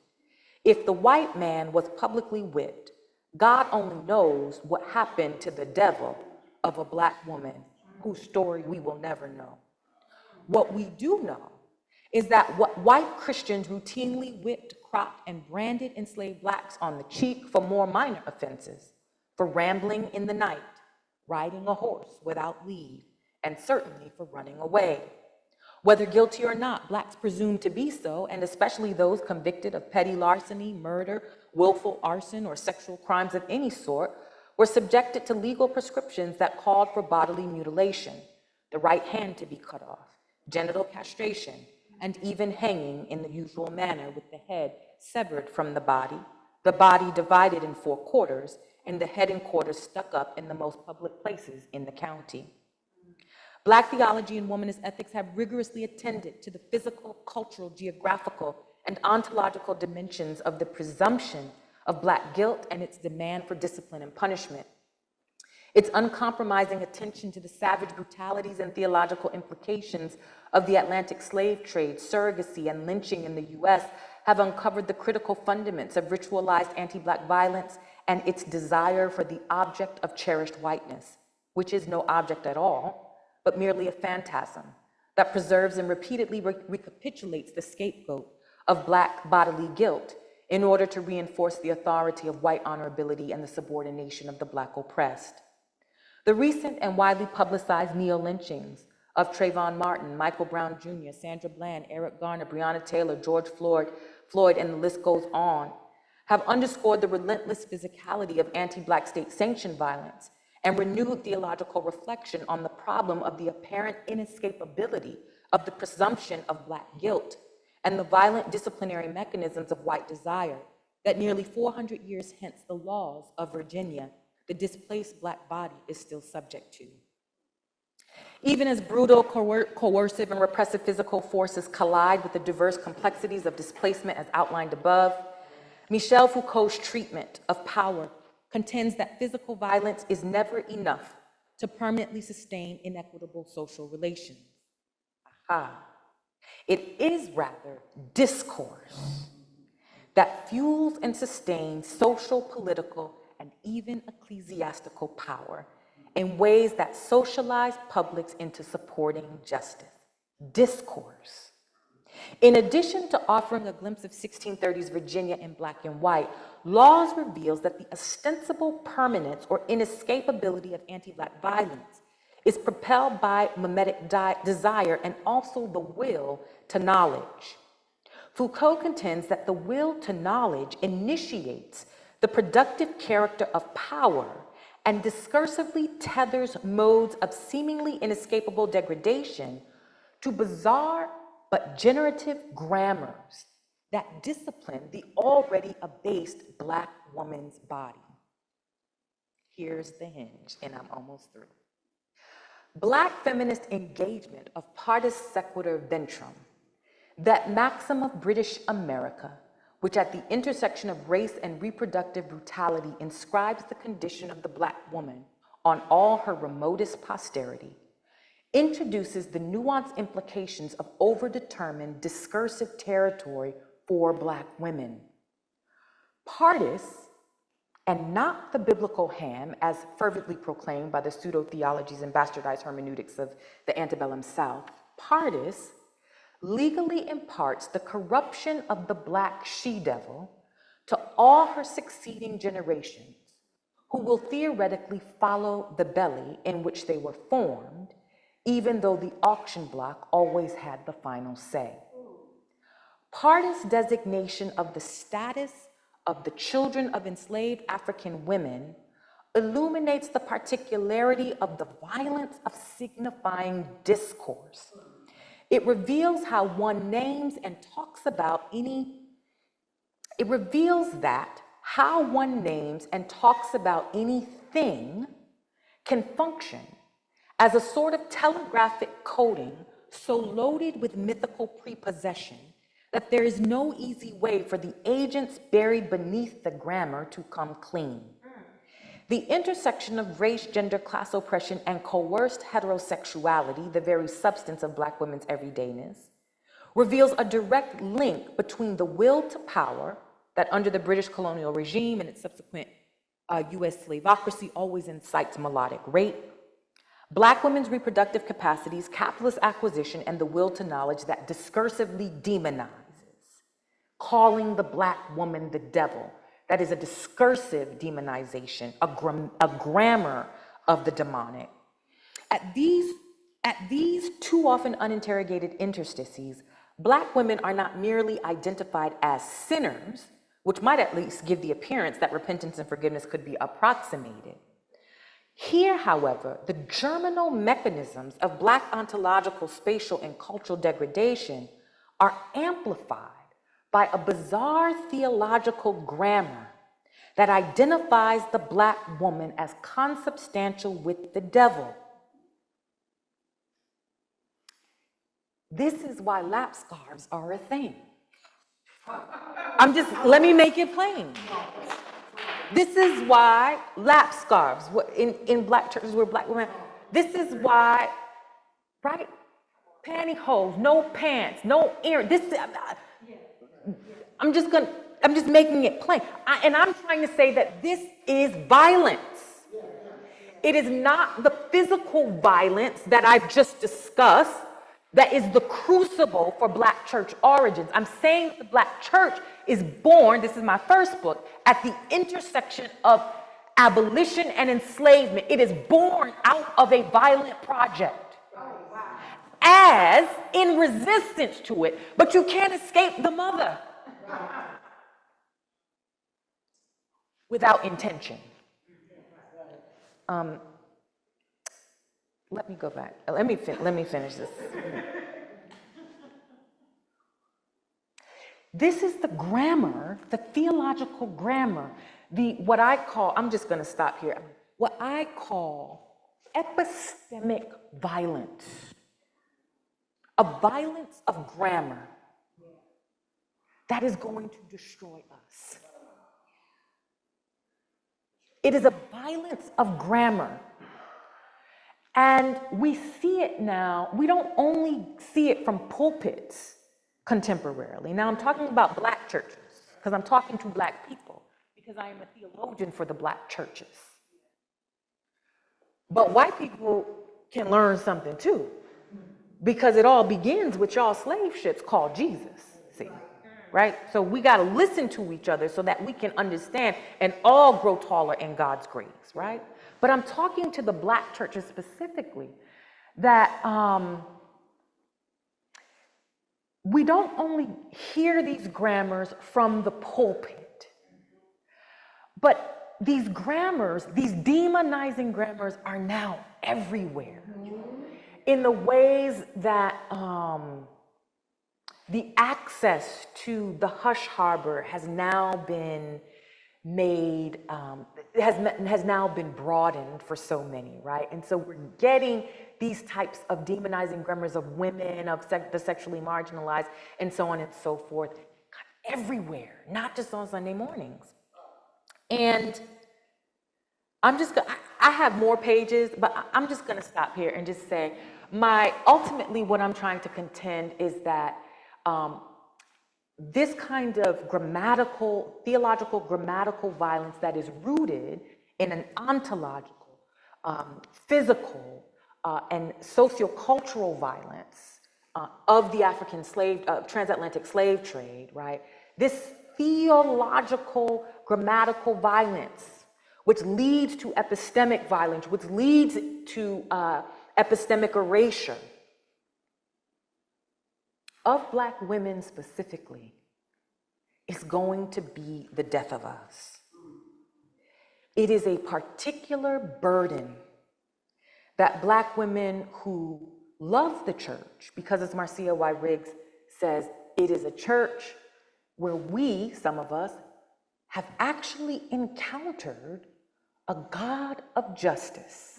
If the white man was publicly whipped, God only knows what happened to the devil of a Black woman whose story we will never know. What we do know is that what white Christians routinely whipped, cropped, and branded enslaved Blacks on the cheek for more minor offenses, for rambling in the night, riding a horse without leave, and certainly for running away. Whether guilty or not, Blacks presumed to be so, and especially those convicted of petty larceny, murder, willful arson, or sexual crimes of any sort, were subjected to legal prescriptions that called for bodily mutilation, the right hand to be cut off, genital castration, and even hanging in the usual manner with the head severed from the body divided in 4 quarters, and the head and quarters stuck up in the most public places in the county. Black theology and womanist ethics have rigorously attended to the physical, cultural, geographical, and ontological dimensions of the presumption of Black guilt and its demand for discipline and punishment. Its uncompromising attention to the savage brutalities and theological implications of the Atlantic slave trade, surrogacy, and lynching in the US have uncovered the critical fundaments of ritualized anti-Black violence and its desire for the object of cherished whiteness, which is no object at all, but merely a phantasm that preserves and repeatedly recapitulates the scapegoat of Black bodily guilt in order to reinforce the authority of white honorability and the subordination of the Black oppressed. The recent and widely publicized neo-lynchings of Trayvon Martin, Michael Brown Jr., Sandra Bland, Eric Garner, Breonna Taylor, George Floyd, and the list goes on, have underscored the relentless physicality of anti-Black state-sanctioned violence and renewed theological reflection on the problem of the apparent inescapability of the presumption of Black guilt and the violent disciplinary mechanisms of white desire that nearly 400 years hence the laws of Virginia, the displaced Black body is still subject to. Even as brutal, coercive, and repressive physical forces collide with the diverse complexities of displacement as outlined above, Michel Foucault's treatment of power contends that physical violence is never enough to permanently sustain inequitable social relations. Aha. It is rather discourse that fuels and sustains social, political, and even ecclesiastical power in ways that socialize publics into supporting justice. Discourse. In addition to offering a glimpse of 1630s Virginia in black and white, Laws reveals that the ostensible permanence or inescapability of anti-Black violence is propelled by mimetic desire and also the will to knowledge. Foucault contends that the will to knowledge initiates the productive character of power and discursively tethers modes of seemingly inescapable degradation to bizarre but generative grammars that discipline the already abased Black woman's body. Here's the hinge, and I'm almost through. Black feminist engagement of partis sequitur ventrum, that maxim of British America, which at the intersection of race and reproductive brutality inscribes the condition of the Black woman on all her remotest posterity, introduces the nuanced implications of overdetermined discursive territory for Black women. Partis, and not the biblical ham, as fervently proclaimed by the pseudo-theologies and bastardized hermeneutics of the antebellum South, partis legally imparts the corruption of the Black she-devil to all her succeeding generations, who will theoretically follow the belly in which they were formed, even though the auction block always had the final say. Partis' designation of the status of the children of enslaved African women illuminates the particularity of the violence of signifying discourse. It reveals how one names and talks about anything can function as a sort of telegraphic coding so loaded with mythical prepossession that there is no easy way for the agents buried beneath the grammar to come clean. The intersection of race, gender, class oppression, and coerced heterosexuality, the very substance of Black women's everydayness, reveals a direct link between the will to power that under the British colonial regime and its subsequent US slaveocracy always incites melodic rape, Black women's reproductive capacities, capitalist acquisition, and the will to knowledge that discursively demonizes, calling the Black woman the devil. That is a discursive demonization, a grammar of the demonic. At these too often uninterrogated interstices, Black women are not merely identified as sinners, which might at least give the appearance that repentance and forgiveness could be approximated. Here, however, the germinal mechanisms of Black ontological, spatial, and cultural degradation are amplified by a bizarre theological grammar that identifies the Black woman as consubstantial with the devil. This is why lap scarves are a thing. Let me make it plain. This is why lap scarves, in Black churches where Black women, this is why, right? Pantyhose, no pants, no earrings. I'm just making it plain. And I'm trying to say that this is violence. It is not the physical violence that I've just discussed that is the crucible for Black church origins. I'm saying that the Black church is born, this is my first book, at the intersection of abolition and enslavement. It is born out of a violent project as in resistance to it, but you can't escape the mother without intention. let me go back. Let me finish this. This is the grammar, the theological grammar, what I call, I'm just going to stop here, what I call epistemic violence, a violence of grammar that is going to destroy us. It is a violence of grammar. And we see it now, we don't only see it from pulpits contemporarily. Now I'm talking about Black churches, because I'm talking to Black people, because I am a theologian for the Black churches. But white people can learn something too, because it all begins with y'all slave ships called Jesus, see, right? So we got to listen to each other so that we can understand and all grow taller in God's grace, right? But I'm talking to the Black churches specifically that we don't only hear these grammars from the pulpit, but these grammars, these demonizing grammars are now everywhere in the ways that the access to the hush harbor has now been made, has now been broadened for so many, right? And so we're getting these types of demonizing grammars of women, of the sexually marginalized, and so on and so forth, everywhere, not just on Sunday mornings. And I have more pages, but I'm just gonna stop here and just say, ultimately what I'm trying to contend is that this kind of theological grammatical violence that is rooted in an ontological, physical, and sociocultural violence of the transatlantic slave trade, right? This theological grammatical violence, which leads to epistemic violence, which leads to epistemic erasure of Black women specifically, is going to be the death of us. It is a particular burden that Black women who love the church, because as Marcia Y. Riggs says, it is a church where we, some of us, have actually encountered a God of justice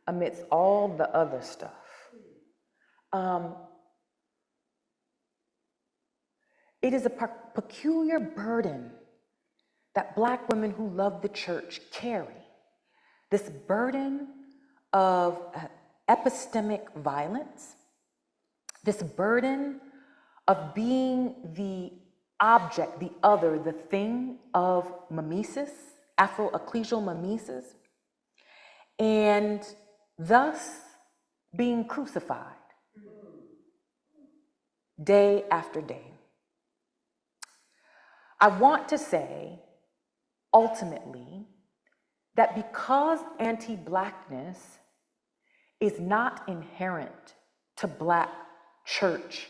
amidst all the other stuff. It is a peculiar burden that Black women who love the church carry. This burden of epistemic violence, this burden of being the object, the other, the thing of mimesis, Afro-ecclesial mimesis, and thus being crucified day after day. I want to say, ultimately, that because anti-Blackness is not inherent to Black church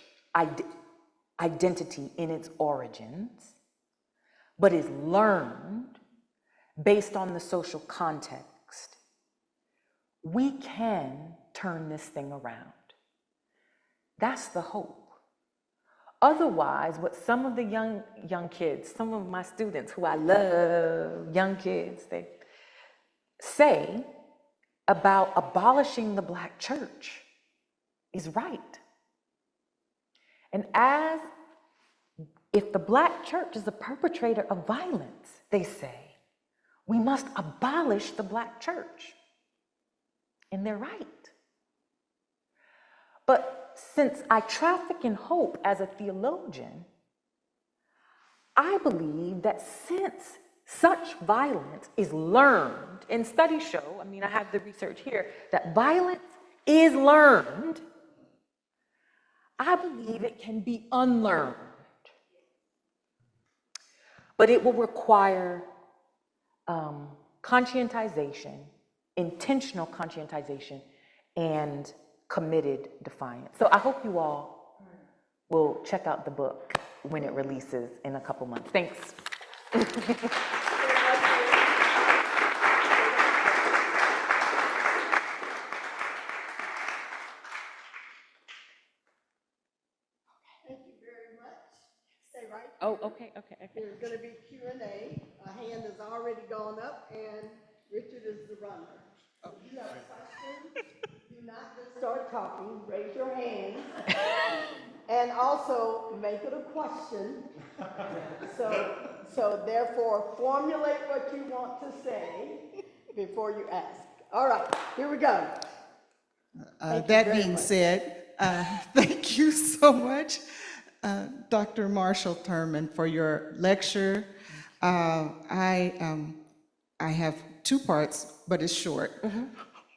identity in its origins, but is learned based on the social context, we can turn this thing around. That's the hope. Otherwise, what some of the young kids, some of my students who I love, young kids, they say about abolishing the Black church is right. And if the Black church is a perpetrator of violence, they say, we must abolish the Black church. And they're right. But since I traffic in hope as a theologian, I believe that since such violence is learned, and studies show, I have the research here, that violence is learned, I believe it can be unlearned. But it will require conscientization, intentional conscientization, and committed defiance. So I hope you all will check out the book when it releases in a couple months. Thanks. Okay. There's going to be Q&A. A hand has already gone up, and Richard is the runner. If you have questions, do not just start talking. Raise your hand. And also make it a question. So therefore, formulate what you want to say before you ask. All right, here we go. That being said, thank you so much, Dr. Marshall Turman, for your lecture. I have two parts, but it's short.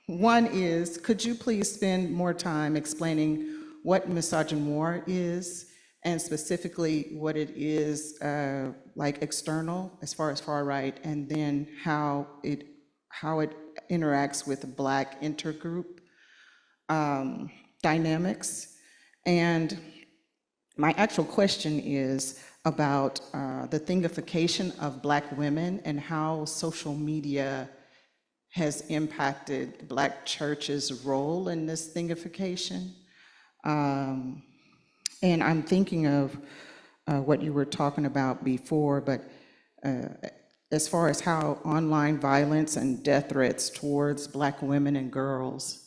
One is, could you please spend more time explaining what misogynoir is, and specifically what it is like external as far as far right, and then how it interacts with Black intergroup dynamics. And my actual question is about the thingification of Black women and how social media has impacted Black churches' role in this thingification. And I'm thinking of what you were talking about before, but as far as how online violence and death threats towards Black women and girls,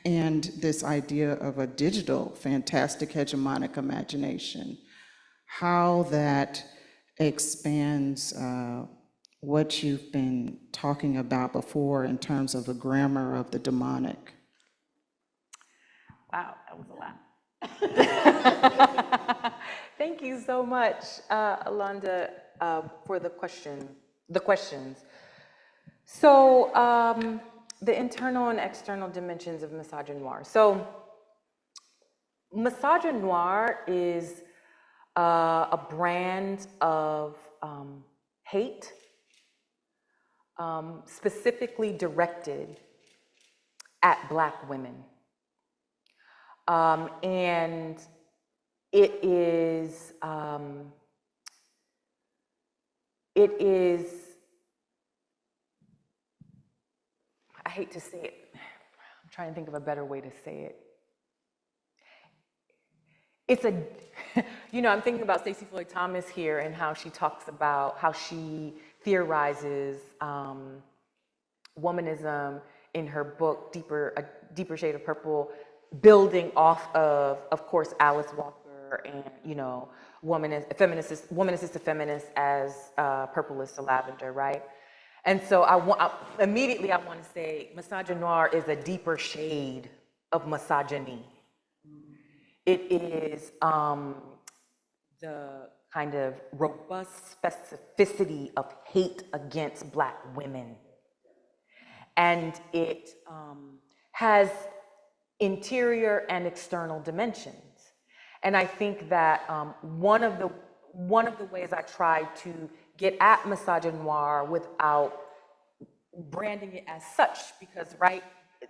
and this idea of a digital fantastic hegemonic imagination, how that expands what you've been talking about before in terms of the grammar of the demonic. Wow, that was a lot. Thank you so much, Alonda, for the questions. So, the internal and external dimensions of misogynoir. So, misogynoir is a brand of hate, specifically directed at Black women. And it is, I hate to say it, I'm trying to think of a better way to say it. It's a, I'm thinking about Stacey Floyd Thomas here and how she talks about how she theorizes womanism in her book, A Deeper Shade of Purple, building off of course, Alice Walker and, womanist is to feminist as purple is to lavender, right? And so immediately I want to say misogynoir is a deeper shade of misogyny. It is the kind of robust specificity of hate against Black women. And it has interior and external dimensions. And I think that one of the ways I try to get at misogynoir without branding it as such, because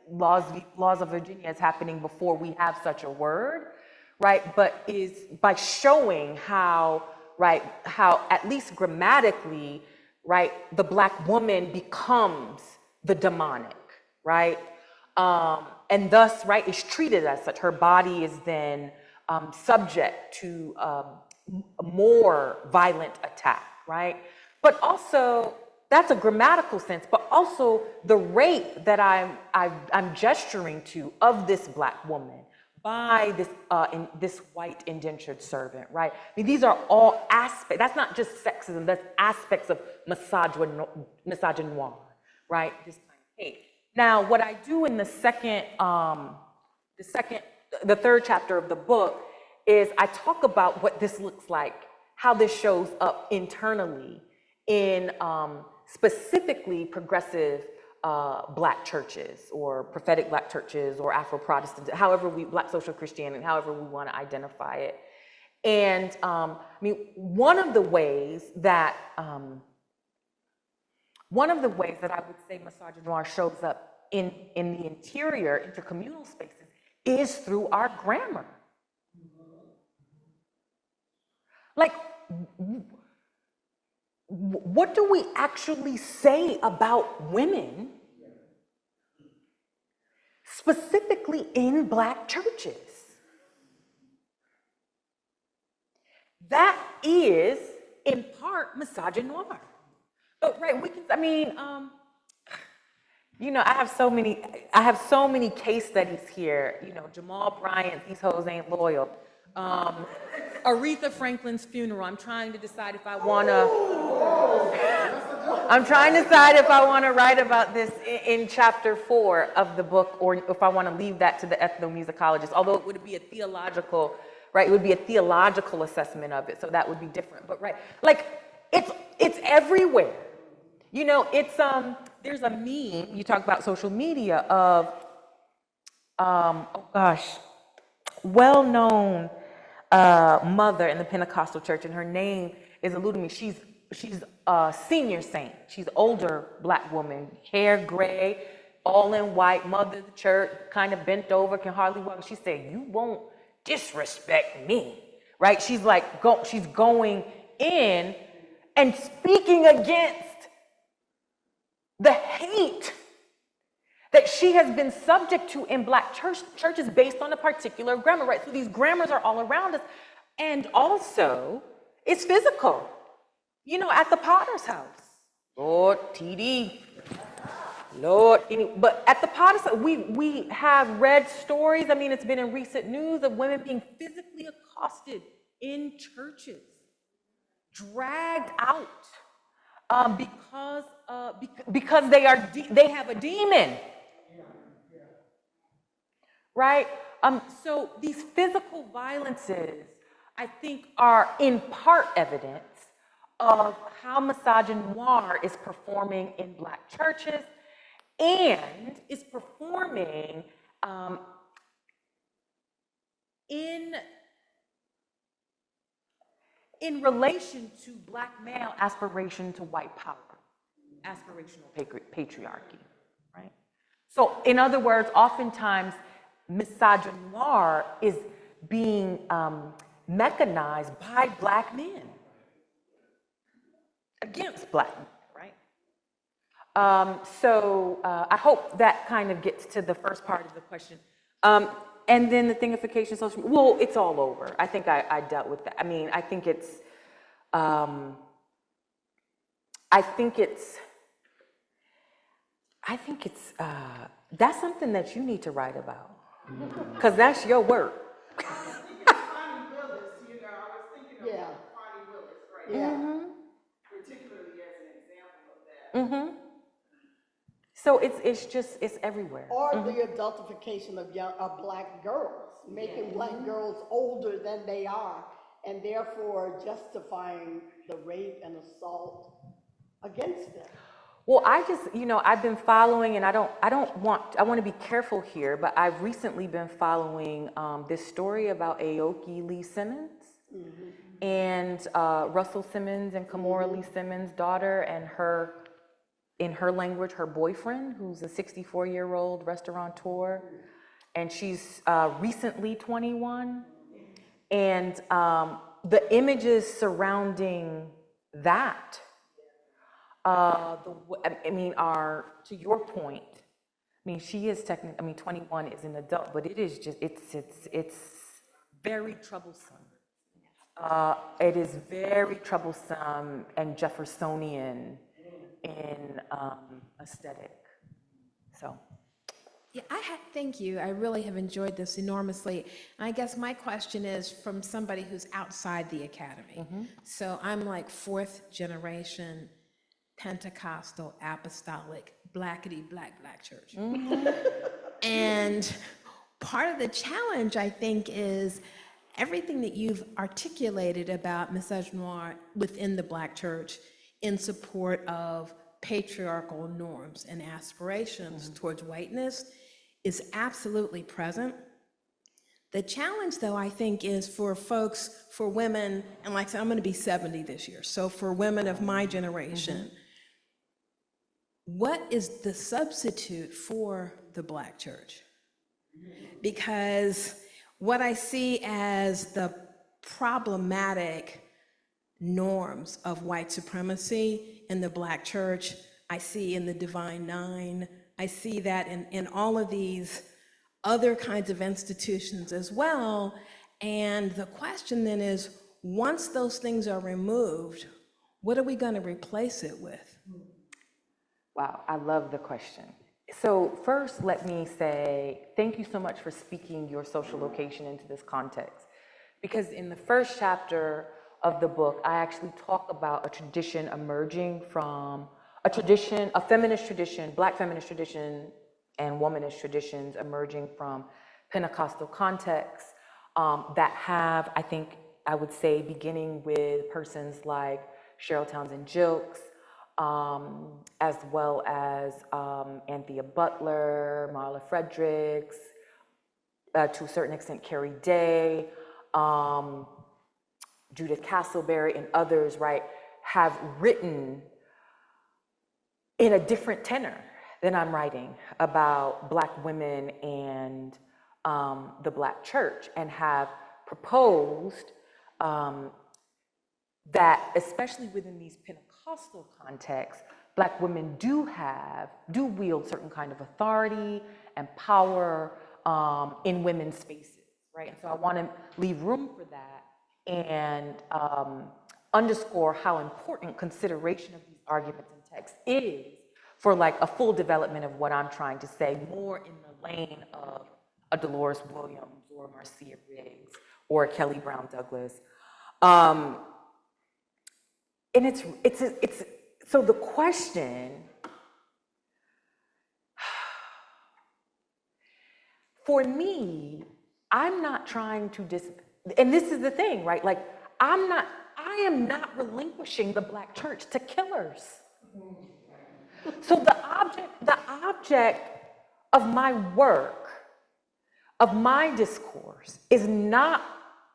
laws of Virginia is happening before we have such a word, right? But is by showing how at least grammatically, right, the Black woman becomes the demonic, right? And thus, right, is treated as such. Her body is then subject to more violent attack, right? But also, that's a grammatical sense, but also the rape that I'm gesturing to of this Black woman by this white indentured servant, right? I mean, these are all aspects. That's not just sexism. That's aspects of misogynoir, right? This kind of hate. Now, what I do in the third chapter of the book is I talk about what this looks like, how this shows up internally in specifically progressive Black churches or prophetic Black churches or Afro-Protestant, Black social Christianity, however we want to identify it. And one of the ways that I would say misogynoir shows up in the interior, intercommunal spaces, is through our grammar. Like, what do we actually say about women, specifically in Black churches? that is in part misogynoir. But right, I have so many case studies here. Jamal Bryant, these hoes ain't loyal. Aretha Franklin's funeral. I'm trying to decide if I wanna write about this in chapter 4 of the book, or if I want to leave that to the ethnomusicologist, although it would be a theological, right? It would be a theological assessment of it, so that would be different. But right, like it's everywhere. There's a meme, you talk about social media, of well-known mother in the Pentecostal church, and her name is eluding me. She's a senior saint. She's an older Black woman, hair gray, all in white, mother of the church, kind of bent over, can hardly walk. She said, "You won't disrespect me," right? She's like, she's going in and speaking against the hate that she has been subject to in Black churches based on a particular grammar, right? So these grammars are all around us. And also, it's physical. At the Potter's house, Lord, TD, Lord, but at the Potter's house, we have read stories, it's been in recent news, of women being physically accosted in churches, dragged out, because they have a demon. Right? So these physical violences, I think, are in part evidence of how misogynoir is performing in Black churches, and is performing in relation to Black male aspiration to white power, aspirational patriarchy, right? So in other words, oftentimes misogynoir is being mechanized by Black men against Black men, right? So I hope that kind of gets to the first part of the question. And then the thingification, social media, well, it's all over. I think I dealt with that. I think that's something that you need to write about, because that's your work. Connie Willis, I was thinking of Connie Willis, right? Yeah. Particularly as an example of that. So it's everywhere. Or the adultification of Black girls, making Black girls older than they are, and therefore justifying the rape and assault against them. Well, I've been following, and I want to be careful here, but I've recently been following this story about Aoki Lee Simmons and Russell Simmons and Kimora Lee Simmons' daughter, and in her language, her boyfriend, who's a 64-year-old restaurateur, and she's recently 21. And the images surrounding that, are, to your point, she is technically, 21 is an adult, but it is just, it's very troublesome. It is very troublesome and Jeffersonian in aesthetic. So. Yeah, thank you. I really have enjoyed this enormously. I guess my question is from somebody who's outside the academy. So I'm like 4th generation Pentecostal, apostolic, black church. And part of the challenge, I think, is everything that you've articulated about misogynoir within the Black church in support of patriarchal norms and aspirations towards whiteness is absolutely present. The challenge, though, I think, is for folks, for women, and like I said, I'm going to be 70 this year, so for women of my generation, what is the substitute for the Black church? Because what I see as the problematic norms of white supremacy in the Black church, I see in the Divine Nine, I see that in all of these other kinds of institutions as well. And the question then is, once those things are removed, what are we going to replace it with? Wow, I love the question. So first, let me say thank you so much for speaking your social location into this context. Because in the first chapter of the book, I actually talk about a tradition emerging from a feminist tradition, Black feminist tradition, and womanist traditions emerging from Pentecostal contexts that have, I think, I would say, beginning with persons like Cheryl Townsend Gilkes, as well as Anthea Butler, Marla Fredericks, to a certain extent, Carrie Day, Judith Castleberry, and others, right, have written in a different tenor than I'm writing about Black women and the Black church, and have proposed that, especially within these Pentecostal contexts, Black women do wield certain kind of authority and power in women's spaces, right? And so I want to leave room for that and underscore how important consideration of these arguments and texts is for like a full development of what I'm trying to say, more in the lane of a Dolores Williams or Marcia Riggs or Kelly Brown Douglas. And so the question for me, I'm not trying to and this is the thing, right? Like, I am not relinquishing the Black church to killers. So the object of my work, of my discourse, is not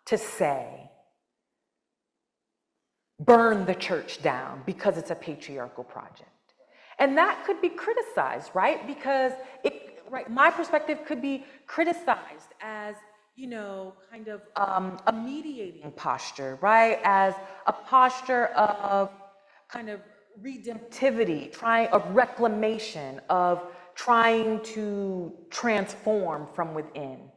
to say, burn the church down because it's a patriarchal project. And that could be criticized, right? Because my perspective could be criticized as, you know, kind of a mediating posture, right? As a posture of kind of redemptivity, of reclamation, of trying to transform from within.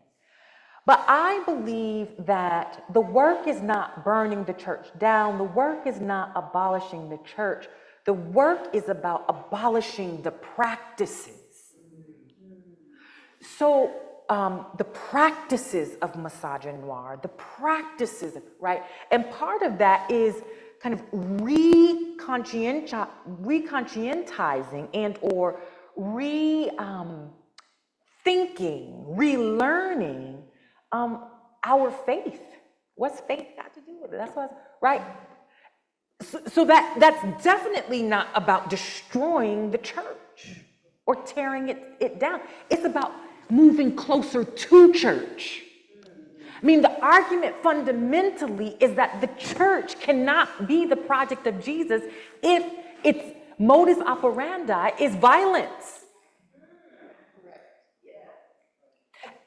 But I believe that the work is not burning the church down. The work is not abolishing the church. The work is about abolishing the practices. So the practices of misogynoir, the practices, right? And part of that is kind of reconscientizing and or rethinking, relearning our faith. What's faith got to do with it? That's what, right? So that's definitely not about destroying the church or tearing it down. It's about moving closer to church. I mean, the argument fundamentally is that the church cannot be the project of Jesus if its modus operandi is violence.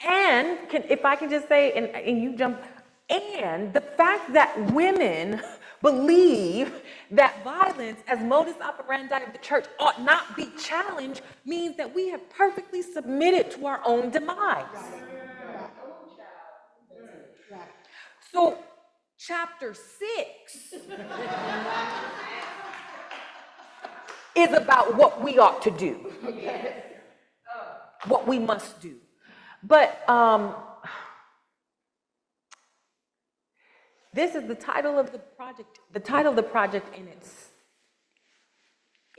And if I can just say, and you jump, and the fact that women believe that violence as modus operandi of the church ought not be challenged means that we have perfectly submitted to our own demise. So, chapter 6 is about what we ought to do, what we must do. But this is the title of the project. The title of the project in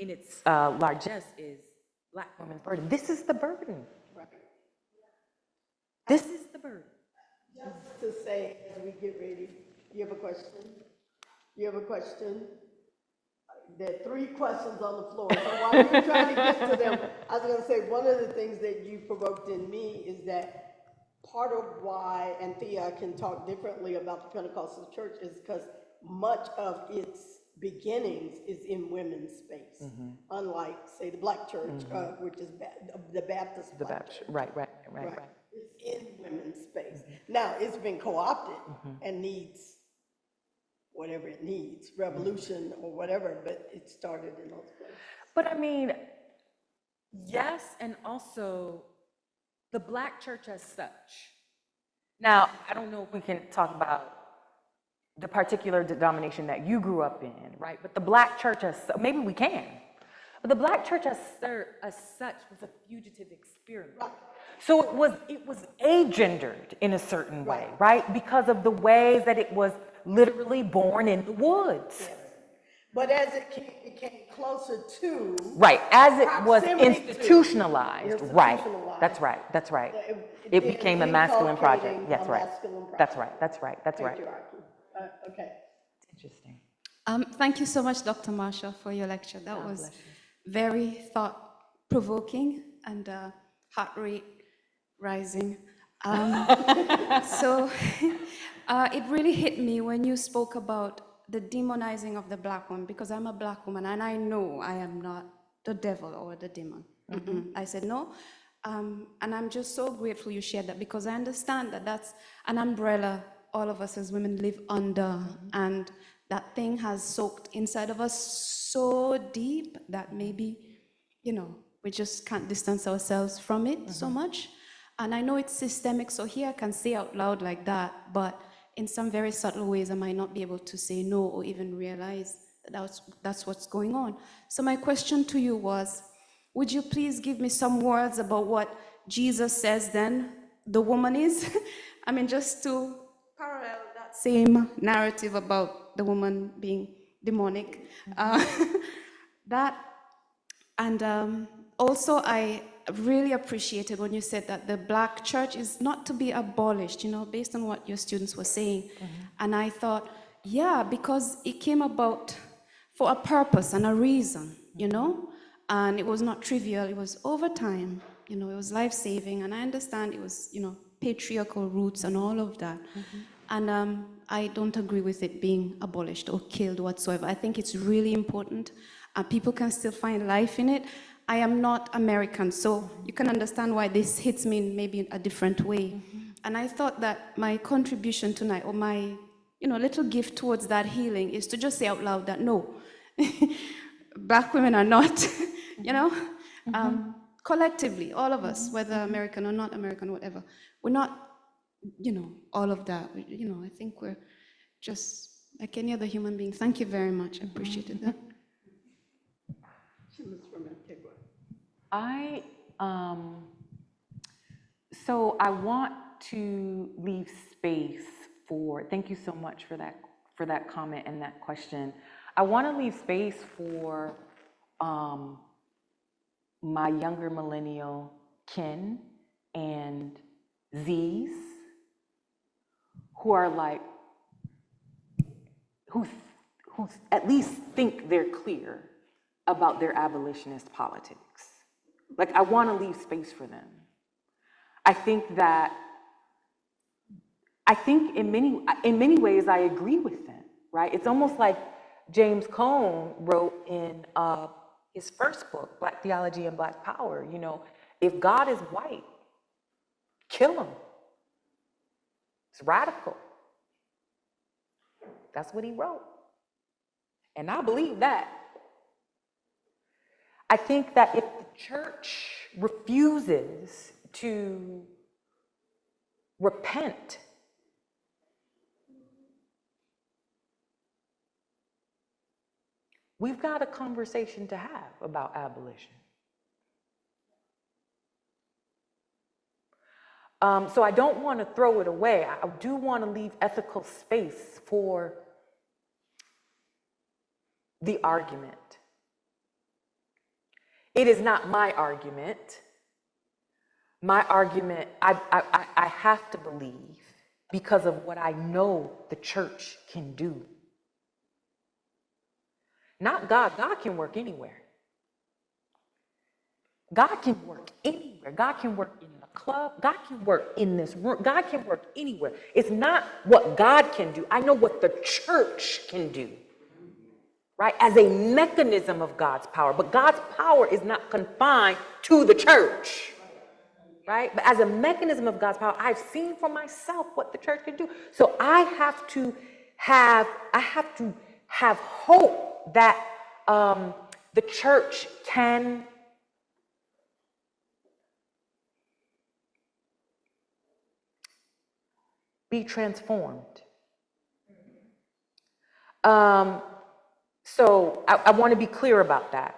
its largesse is Black Women's Burden. This is the burden. This is the burden. Just to say, as we get ready, you have a question? You have a question? There are 3 questions on the floor, so while you're trying to get to them, I was going to say one of the things that you provoked in me is that part of why, and Thea can talk differently about the Pentecostal church, is because much of its beginnings is in women's space, unlike, say, the Black church, which is the Baptist Black church. Right. It's in women's space. Now, it's been co-opted and needs whatever it needs, revolution or whatever, but it started in those places. But I mean, yes, and also the Black church as such. Now, I don't know if we can talk about the particular denomination that you grew up in, right? But the Black church, maybe we can, but the Black church as such was a fugitive experiment. So it was agendered in a certain way, right? Because of the ways that it was literally born in the woods. Yes. But as it came closer to. Right, as it was proximity to- institutionalized, right. Institutionalized. That's right. It It became a masculine project. inculcating That's a right. masculine That's project. right, that's right, that's right. Patriarchy. Okay. Interesting. Thank you so much, Dr. Marshall, for your lecture. That was very thought-provoking and heart rate rising. So it really hit me when you spoke about the demonizing of the Black woman, because I'm a Black woman and I know I am not the devil or the demon. I said no. And I'm just so grateful you shared that, because I understand that that's an umbrella all of us as women live under, and that thing has soaked inside of us so deep that maybe, we just can't distance ourselves from it so much. And I know it's systemic, so here I can say out loud like that, but in some very subtle ways I might not be able to say no or even realize that that's what's going on. So my question to you was, would you please give me some words about what Jesus says then the woman is? I mean, just to parallel that same narrative about the woman being demonic. Also I really appreciated when you said that the Black church is not to be abolished, based on what your students were saying. And I thought, yeah, because it came about for a purpose and a reason, and it was not trivial. It was over time, it was life-saving, and I understand it was, patriarchal roots and all of that. And I don't agree with it being abolished or killed whatsoever. I think it's really important. People can still find life in it. I am not American, so you can understand why this hits me in maybe a different way. And I thought that my contribution tonight, or my little gift towards that healing, is to just say out loud that no, Black women are not, collectively, all of us, whether American or not American, whatever, we're not, all of that. I think we're just like any other human being. Thank you very much. I appreciated that. She was from Antigua. So I want to leave space for, thank you so much for that comment and that question. I want to leave space for my younger millennial kin and Z's who are like, who at least think they're clear about their abolitionist politics. Like, I want to leave space for them. I think in many ways I agree with them, right? It's almost like James Cone wrote in his first book, Black Theology and Black Power, if God is white, kill him. It's radical. That's what he wrote. And I believe that. I think that if the church refuses to repent, we've got a conversation to have about abolition. So I don't want to throw it away. I do want to leave ethical space for the argument. It is not my argument. My argument, I have to believe because of what I know the church can do. Not God. God can work anywhere. God can work anywhere. God can work in a club. God can work in this room. God can work anywhere. It's not what God can do. I know what the church can do, right? As a mechanism of God's power. But God's power is not confined to the church, right? But as a mechanism of God's power, I've seen for myself what the church can do. So I have to have hope that the church can be transformed. So I want to be clear about that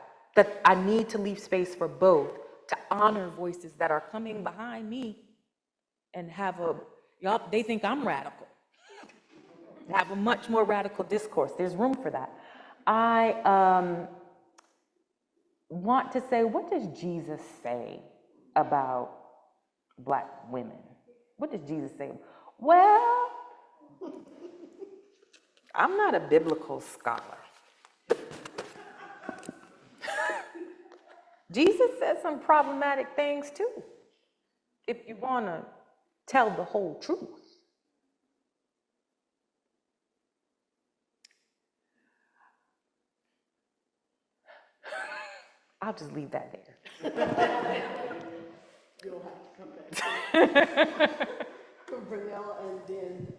I need to leave space for both to honor voices that are coming behind me and y'all, they think I'm radical, have a much more radical discourse. There's room for that. I want to say, what does Jesus say about Black women? What does Jesus say? Well, I'm not a biblical scholar. Jesus said some problematic things too, if you want to tell the whole truth. I'll just leave that there. You'll have to come back. Vernell and then,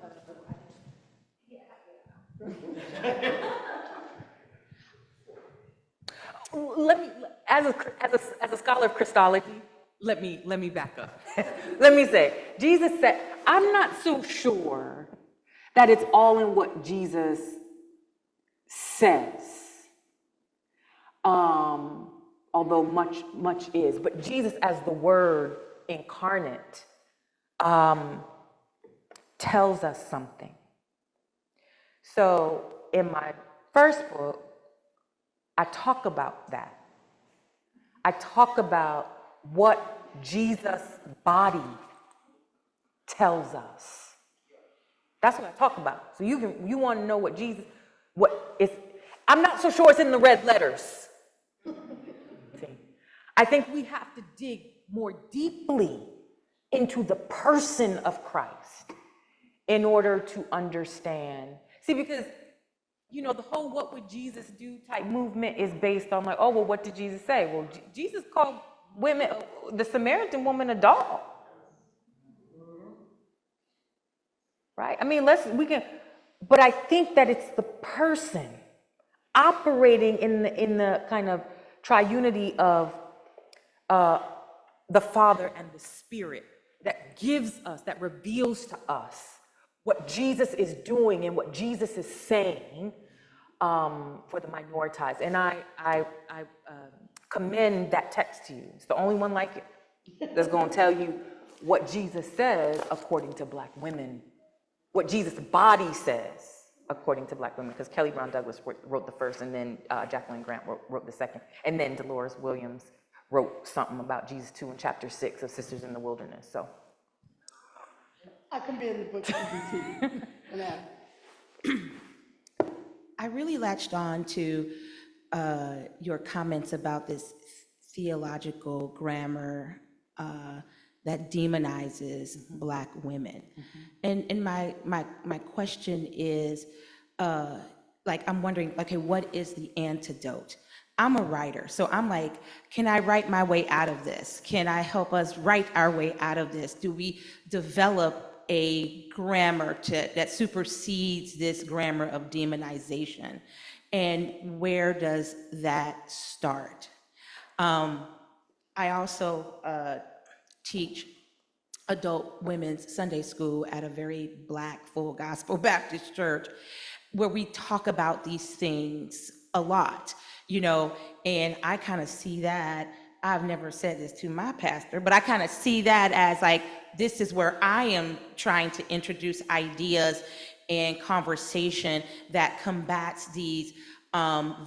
Let me, as a scholar of Christology, let me back up. Let me say, Jesus said, I'm not so sure that it's all in what Jesus says, although much is. But Jesus, as the Word incarnate, tells us something. So in my first book, I talk about that. I talk about what Jesus' body tells us. That's what I talk about. So you want to know what I'm not so sure it's in the red letters. I think we have to dig more deeply into the person of Christ in order to understand. See, because the whole "what would Jesus do" type movement is based on like, oh, well, what did Jesus say? Well, Jesus called women, the Samaritan woman, a dog. Right? I mean, but I think that it's the person operating in the kind of triunity of the Father and the Spirit that reveals to us what Jesus is doing and what Jesus is saying for the minoritized. And I commend that text to you. It's the only one like it that's going to tell you what Jesus says according to Black women, what Jesus' body says according to Black women, because Kelly Brown Douglas wrote the first, and then Jacqueline Grant wrote the second, and then Dolores Williams wrote something about Jesus too in chapter 6 of Sisters in the Wilderness. So I commend the book to you too. And I really latched on to your comments about this theological grammar that demonizes Black women. And my question is, I'm wondering, okay, what is the antidote? I'm a writer, so I'm like, can I write my way out of this? Can I help us write our way out of this? Do we develop a grammar that supersedes this grammar of demonization? And where does that start? I also teach adult women's Sunday school at a very Black full gospel Baptist church, where we talk about these things a lot, and I kind of see that. I've never said this to my pastor, but I kind of see that as like, this is where I am trying to introduce ideas and conversation that combats these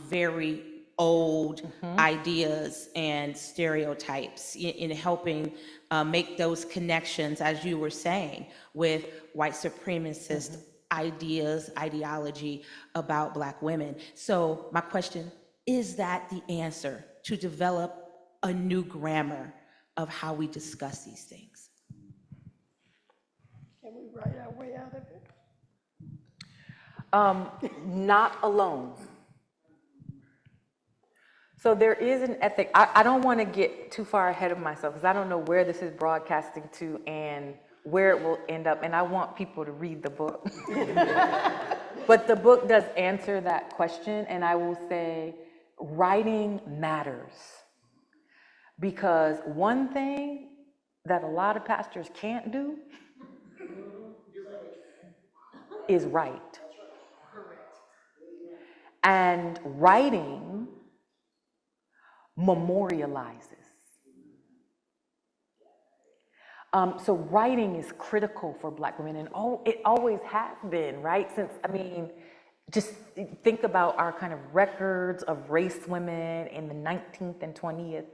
very old ideas and stereotypes in helping make those connections, as you were saying, with white supremacist ideology about Black women. So my question, is that the answer to develop a new grammar of how we discuss these things? can we write our way out of it? Not alone. So there is an ethic. I don't want to get too far ahead of myself, because I don't know where this is broadcasting to and where it will end up, and I want people to read the book. But the book does answer that question, and I will say writing matters, because one thing that a lot of pastors can't do is write. And writing memorializes. So writing is critical for Black women, and it always has been, right? Since, I mean, just think about our kind of records of race women in the 19th and 20th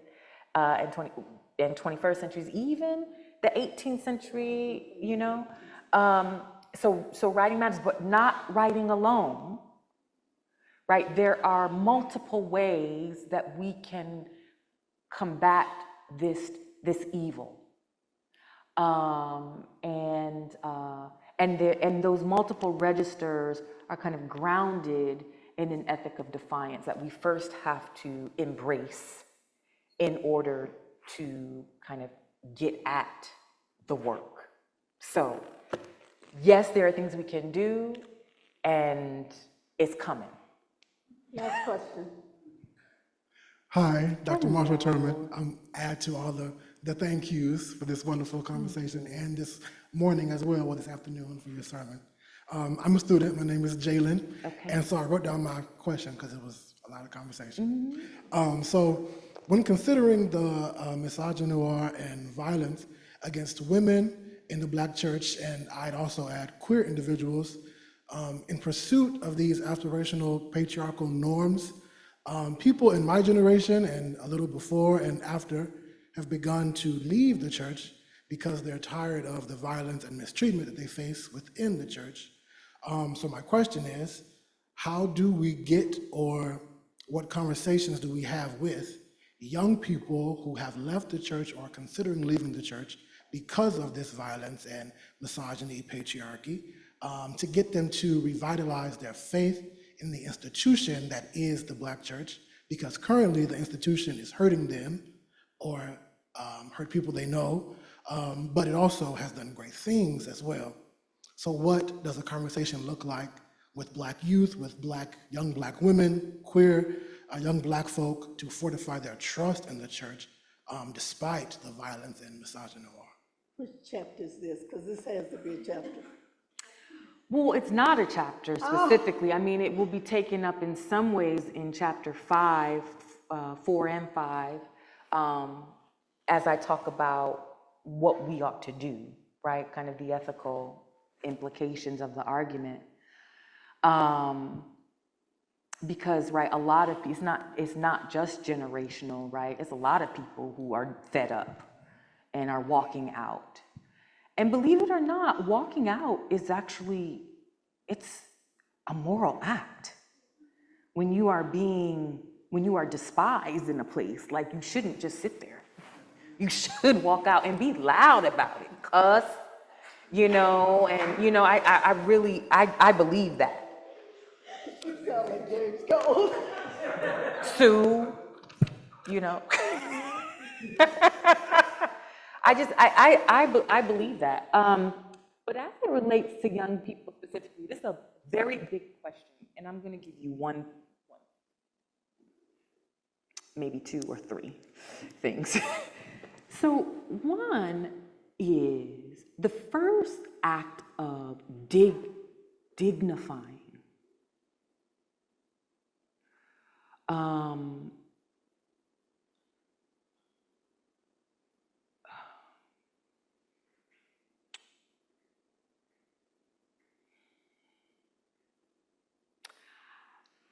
and 21st centuries, even the 18th century, you know? So writing matters, but not writing alone, right? There are multiple ways that we can combat this evil. And those multiple registers are kind of grounded in an ethic of defiance that we first have to embrace in order to kind of get at the work. So, yes, there are things we can do, and it's coming. Last question. Hi, Dr. Marshall Turman. I'm add to all the thank yous for this wonderful conversation and this morning as well, or this afternoon for your sermon. I'm a student. My name is Jalen. Okay. And so I wrote down my question because it was a lot of conversation. So when considering the misogynoir and violence against women in the Black church, and I'd also add queer individuals, in pursuit of these aspirational patriarchal norms, people in my generation and a little before and after have begun to leave the church because they're tired of the violence and mistreatment that they face within the church. So my question is, how do we get, or what conversations do we have with young people who have left the church or are considering leaving the church because of this violence and misogyny, patriarchy, to get them to revitalize their faith in the institution that is the Black church, because currently the institution is hurting them or hurt people they know, but it also has done great things as well. So what does a conversation look like with Black youth, with young Black women, queer, young Black folk, to fortify their trust in the church despite the violence and misogynoir? Which chapter is this? Because this has to be a chapter. Well, it's not a chapter specifically. I mean, it will be taken up in some ways in chapter 5, 4 and 5, as I talk about what we ought to do, right? Kind of the ethical implications of the argument. Because, right, a lot of, it's not just generational, right? It's a lot of people who are fed up and are walking out. And believe it or not, walking out is actually, it's a moral act. When you are despised in a place, like, you shouldn't just sit there. You should walk out and be loud about it, cuss, you know, and, you know, I really believe that. You sound like James Cole. Sue, you know. I believe that. But as it relates to young people specifically, this is a very big question, and I'm going to give you one, maybe 2 or 3 things. So one is the first act of dignifying.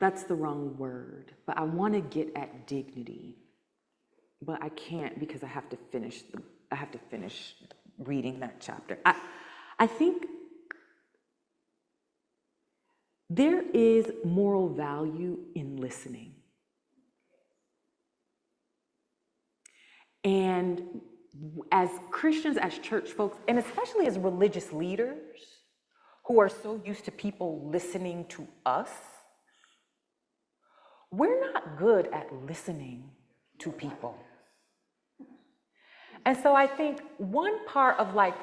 That's the wrong word, but I want to get at dignity, but I can't because I have to finish reading that chapter. I think there is moral value in listening. And as Christians, as church folks, and especially as religious leaders who are so used to people listening to us, we're not good at listening to people. And so I think one part of, like,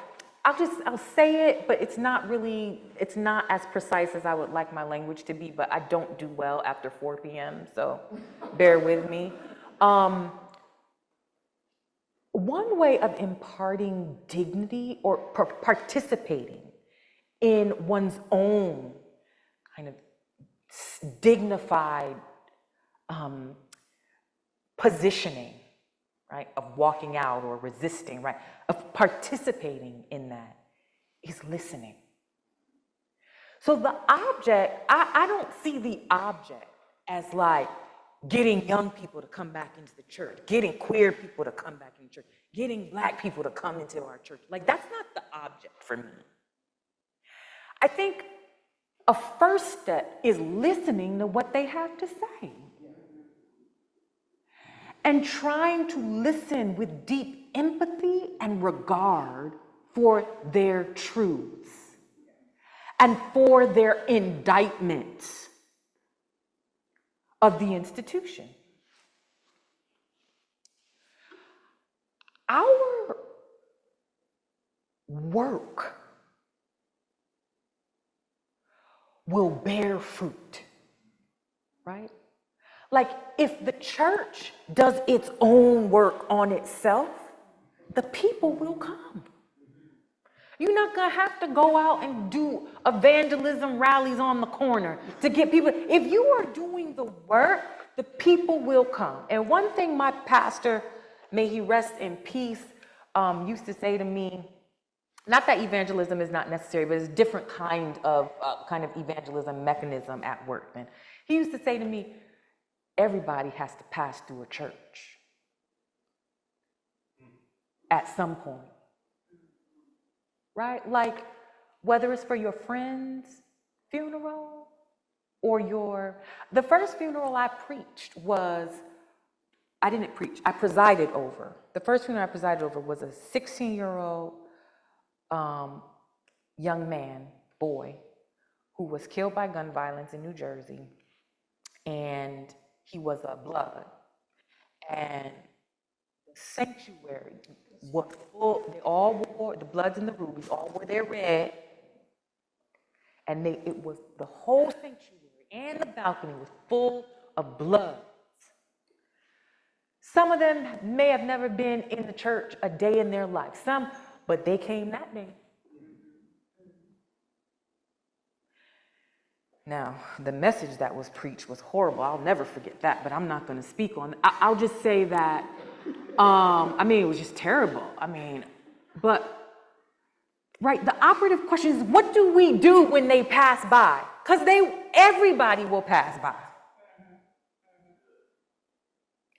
I'll say it, but it's not as precise as I would like my language to be, but I don't do well after 4 p.m., so bear with me. One way of imparting dignity or participating in one's own kind of dignified positioning, right, of walking out or resisting, right, of participating in that is listening. So the object, I don't see the object as like getting young people to come back into the church, getting queer people to come back into church, getting Black people to come into our church. Like, that's not the object for me. I think a first step is listening to what they have to say and trying to listen with deep empathy and regard for their truths and for their indictments of the institution. Our work will bear fruit, right? Like, if the church does its own work on itself, the people will come. You're not gonna have to go out and do evangelism rallies on the corner to get people. If you are doing the work, the people will come. And one thing my pastor, may he rest in peace, used to say to me, not that evangelism is not necessary, but it's a different kind of evangelism mechanism at work. And he used to say to me, everybody has to pass through a church at some point. Right? Like, whether it's for your friend's funeral or the first funeral I preached I presided over. The first funeral I presided over was a 16-year-old young man, boy, who was killed by gun violence in New Jersey, and he was a blood. And the sanctuary was full, they all wore, the Bloods and the Rubies all wore their red, and it was the whole sanctuary and the balcony was full of bloods. Some of them may have never been in the church a day in their life, but they came that day. Now, the message that was preached was horrible. I'll never forget that, but I'm not going to speak on it. I'll just say that, it was just terrible. But, right, the operative question is, what do we do when they pass by? Because everybody will pass by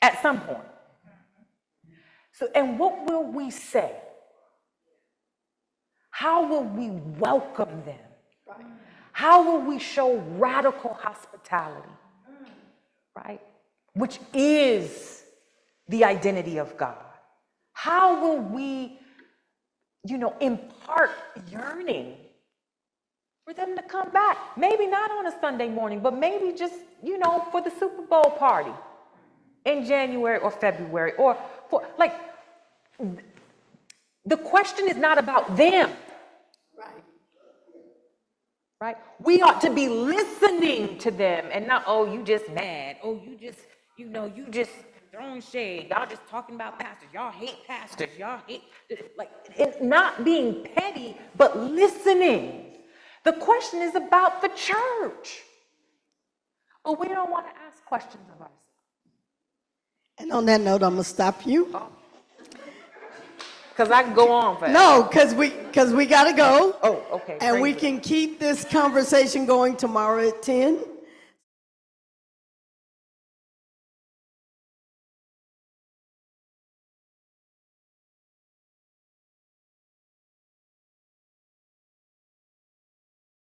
at some point. So, and what will we say? How will we welcome them? How will we show radical hospitality, right? Which is the identity of God. How will we, impart yearning for them to come back? Maybe not on a Sunday morning, but maybe just, for the Super Bowl party in January or February, or for, the question is not about them. Right? We ought to be listening to them and not, oh, you just mad. Oh, you just throwing shade. Y'all just talking about pastors. Y'all hate pastors. Y'all hate, it's not being petty, but listening. The question is about the church. But we don't want to ask questions of ourselves. And on that note, I'm gonna stop you. Because I can go on forever. No, because we gotta go. Oh, okay. And we praise can keep this conversation going tomorrow at 10.